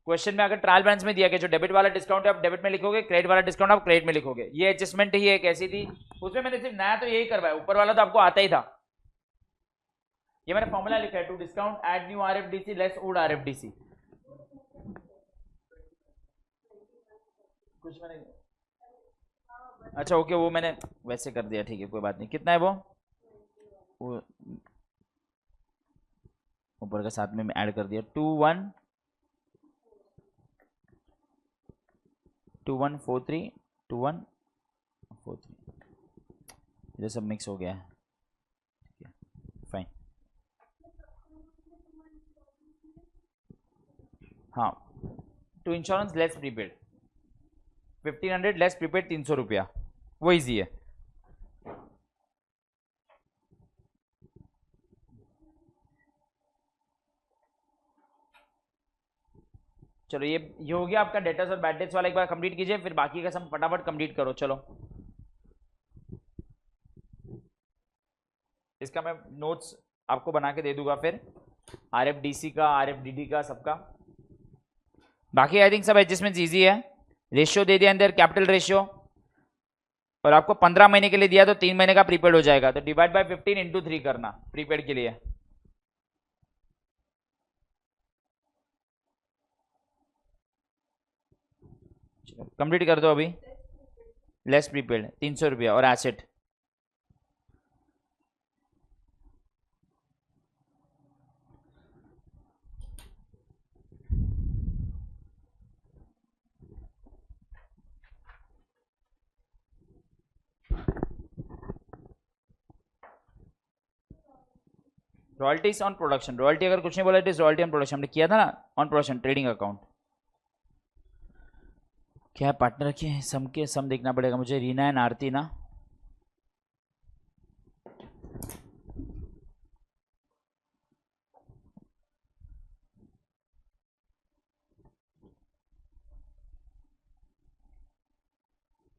क्वेश्चन में अगर ट्रायल बैलेंस में दिया गया जो डेबिट वाला डिस्काउंट है आप डेबिट में लिखोगे, क्रेडिट वाला डिस्काउंट आप क्रेडिट में लिखोगे। ये एडजस्टमेंट ही एक ऐसी थी, उसमें मैंने सिर्फ नया तो यही करवाया, ऊपर वाला तो आपको आता ही था। ये मैंने फॉर्मूला लिखा है, to discount add new RFDC less old RFDC। कुछ मैंने, अच्छा ओके वो मैंने वैसे कर दिया, ठीक है कोई बात नहीं। कितना है वो ऊपर का साथ में मैं ऐड कर दिया 2143 2143, ये सब मिक्स हो गया है, फाइन। हाँ, to insurance less prepaid 1500 less prepaid 300 रुपया, वो इजी है। चलो ये हो गया आपका डेटर्स और बैड डेट्स वाला, एक बार कंप्लीट कीजिए, फिर बाकी का सब फटाफट कंप्लीट करो। चलो इसका मैं नोट्स आपको बना के दे दूंगा फिर, RFDC का, RFDD का, सबका। बाकी आई थिंक सब एडजस्टमेंट ईजी है। रेशियो दे दिया अंदर, कैपिटल रेशियो, और आपको 15 महीने के लिए दिया तो 3 महीने का प्रीपेड हो जाएगा, तो डिवाइड बाय 15 इंटू 3 करना प्रीपेड के लिए। कंप्लीट कर दो अभी। लेस प्रीपेड 300 रुपया, और asset royalties on production. Royalty अगर कुछ नहीं बोला, it is royalty on production, हमने किया था ना, ऑन प्रोडक्शन ट्रेडिंग अकाउंट। क्या पार्टनर के सम के सम देखना पड़ेगा मुझे, रीना एंड आरती ना।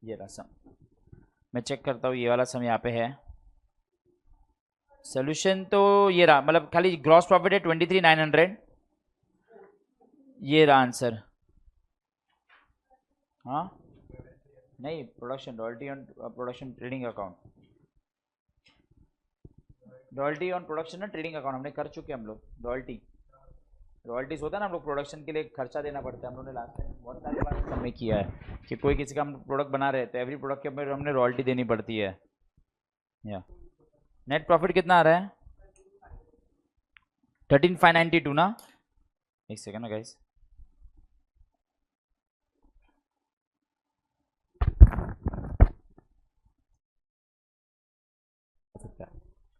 ये रहा सम, मैं चेक करता हूँ, ये वाला सम यहाँ पे है। सोल्यूशन तो ये रहा, मतलब खाली ग्रॉस प्रॉफिट है 23,900। ये रहा आंसर। हाँ नहीं, production, royalty on production trading account, royalty on production ना ट्रेडिंग अकाउंट हमने कर चुके हम लोग। रॉयल्टीज होता है ना, हम लोग प्रोडक्शन के लिए खर्चा देना पड़ता है, हम लोगों ने लास्ट टाइम बहुत सारी बार हमने किया है कि कोई किसी का हम प्रोडक्ट बना रहे थे, एवरी प्रोडक्ट के ऊपर हमने रॉयल्टी देनी पड़ती है। या नेट प्रॉफिट कितना आ रहा है? 13,592 ना। एक सेकंड ना गाइस,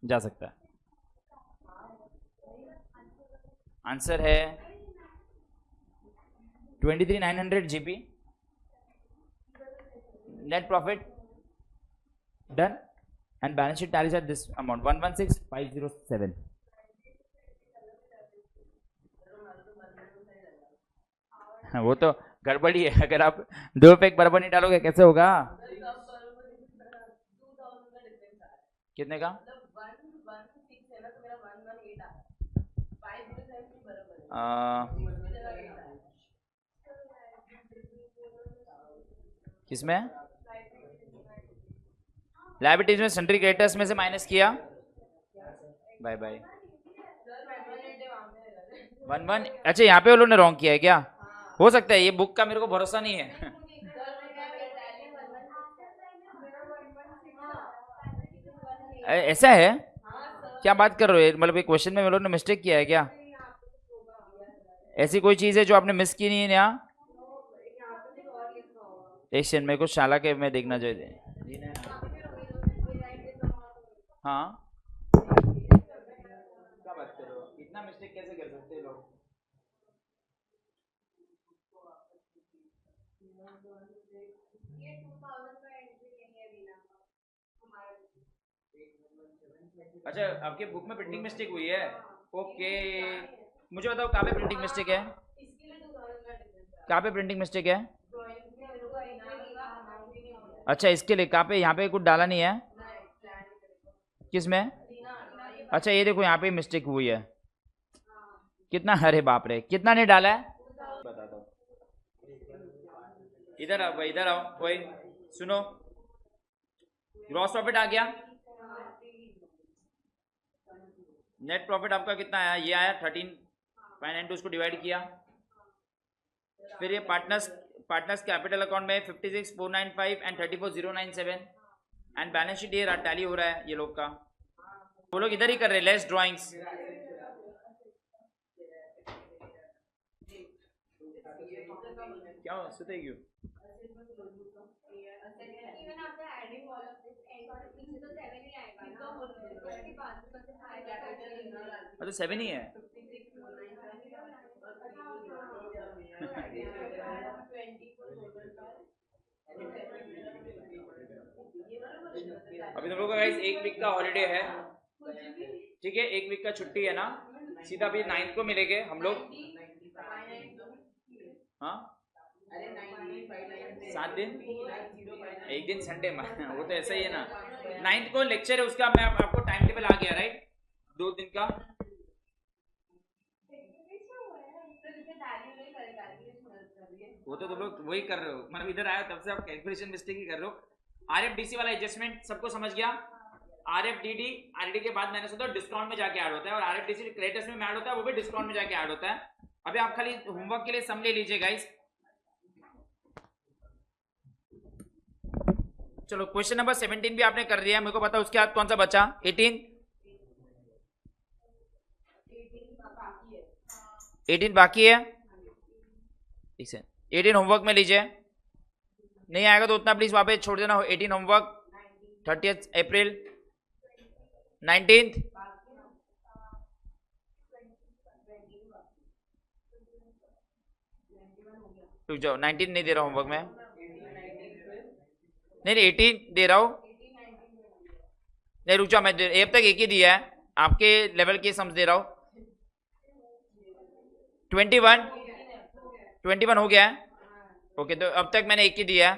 जा सकता है। आंसर है 23,900 GP। Net profit done, and balance sheet tallies at this amount 116,507। वो तो गड़बड़ी है, अगर आप 2 पे एक बराबर नहीं डालोगे कैसे होगा? कितने का? किसमें? लायबिलिटीज में सन्ड्री क्रेडिटर्स में से माइनस किया, बाय बाय 11। अच्छा यहाँ पे वो लोगों ने रॉन्ग किया है क्या? हो सकता है, ये बुक का मेरे को भरोसा नहीं है। ऐसा है? क्या बात कर रहे हो, मतलब क्वेश्चन में लोगों ने मिस्टेक किया है क्या? ऐसी कोई चीज है जो आपने मिस की नहीं है यहाँ? एक सेकंड, मेरे को शाला के में देखना चाहिए। हाँ क्या बात कर रहे हो, इतना मिस्टेक कैसे कर सकते हैं लोग? अच्छा आपके बुक में प्रिंटिंग मिस्टेक हुई है? ओके, मुझे बताओ कहाँ पे प्रिंटिंग मिस्टेक है? कहाँ पे प्रिंटिंग मिस्टेक है? अच्छा इसके लिए कहाँ पे, यहाँ पे कुछ डाला नहीं है? किस में? अच्छा ये देखो यहाँ पे मिस्टेक हुई है। कितना? अरे बाप रे, कितना नहीं डाला है? बताता हूँ, इधर आओ भाई, इधर आओ कोई, सुनो। ग्रॉस प्रॉफिट आ गया, नेट प्रॉफिट आपका कितना आया? ये आया 13,592, उसको डिवाइड किया, फिर ये पार्टनर्स कैपिटल अकाउंट में 56,495 एंड 34,097, एंड बैलेंस शीट ये टैली हो रहा है ये लोग का। वो लोग इधर ही कर रहे हैं लेस ड्राइंग्स। क्या सुते क्यों? तो 7 ही है। अभी तुम लोगों का गाइस 1 वीक का हॉलीडे है, ठीक है, 1 वीक का छुट्टी है ना, सीधा अभी 9th को मिलेंगे हम लोग। हाँ 7 दिन, एक दिन संडे में वो तो ऐसा ही है ना। 9th को लेक्चर है उसका, मैं आपको टाइम टेबल आ गया राइट, 2 दिन का। वो तो तुम लोग वही कर रहे हो, मतलब इधर आया तब से आप कैलकुलेशन मिस्टेक ही कर रहे हो। RFDC वाला एडजस्टमेंट सबको समझ गया। RFDD RD के बाद मैंने सोचा डिस्काउंट में जाके ऐड होता है, और RFDC क्रेडिट्स में ऐड होता है, वो भी डिस्काउंट में जाके ऐड होता है। अभी आप खाली होमवर्क के लिए सम ले लीजिए गाइस। चलो क्वेश्चन नंबर 17 भी आपने कर दिया, मेरे को पता उसके बाद कौन सा बचा 18 बाकी है। ठीक है 18 होमवर्क में लीजिए, नहीं आएगा तो उतना प्लीज वहां पे छोड़ देना। 18 होमवर्क 30 अप्रैल, 19th रुक जाओ, 19 नहीं दे रहा होमवर्क में, नहीं 18 दे रहा हूं, नहीं रुक जाओ, मैं अब तक एक ही दिया है, आपके लेवल के सम्स दे रहा हूं। 21 हो गया है, ओके तो अब तक मैंने एक ही दिया है।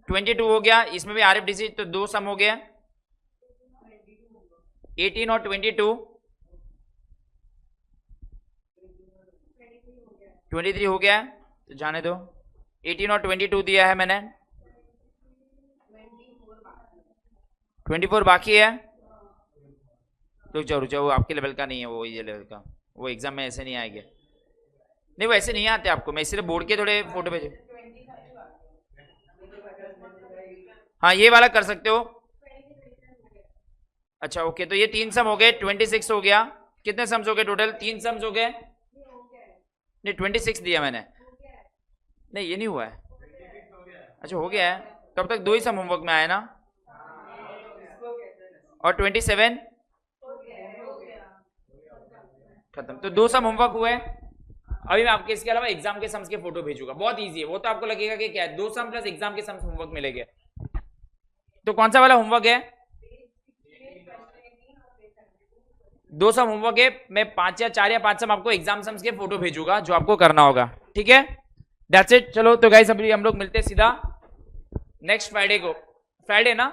22 हो गया, इसमें भी RFDC तो 2 सम हो गया, 18 और 22, 23 हो गया तो जाने दो। 18 और 22 दिया है मैंने, 24 बाकी है। रुक जाओ, वो आपके लेवल का नहीं है, वो ये लेवल का, वो एग्जाम में ऐसे नहीं आएंगे, नहीं वो ऐसे नहीं आते आपको, मैं इसलिए बोर्ड के थोड़े फोटो भेजे। हाँ ये वाला कर सकते हो। अच्छा ओके, तो ये 3 सम हो गए, 26 हो गया। कितने सम्स हो गए टोटल? 3 सम्स हो गए, नहीं 26 दिया मैंने, नहीं ये नहीं हुआ है। अच्छा हो गया है, तब तक 2 ही सम होमवर्क में आए ना, और 27 खत्म, तो 2 सम होमवर्क हुए। अभी मैं आपके इसके अलावा एग्जाम के सम्स के फोटो भेजूंगा, बहुत इजी है वो, तो आपको लगेगा कि क्या है, 2 सम प्लस एग्जाम के सम्स होमवर्क मिलेंगे। तो कौन सा वाला होमवर्क है? 2 सम होमवर्क है, मैं 5 या 4 या 5 सम आपको एग्जाम सम्स के फोटो भेजूंगा जो आपको करना होगा, ठीक है, दैट्स इट। चलो तो गाइस अभी हम लोग मिलते हैं सीधा नेक्स्ट फ्राइडे को, फ्राइडे ना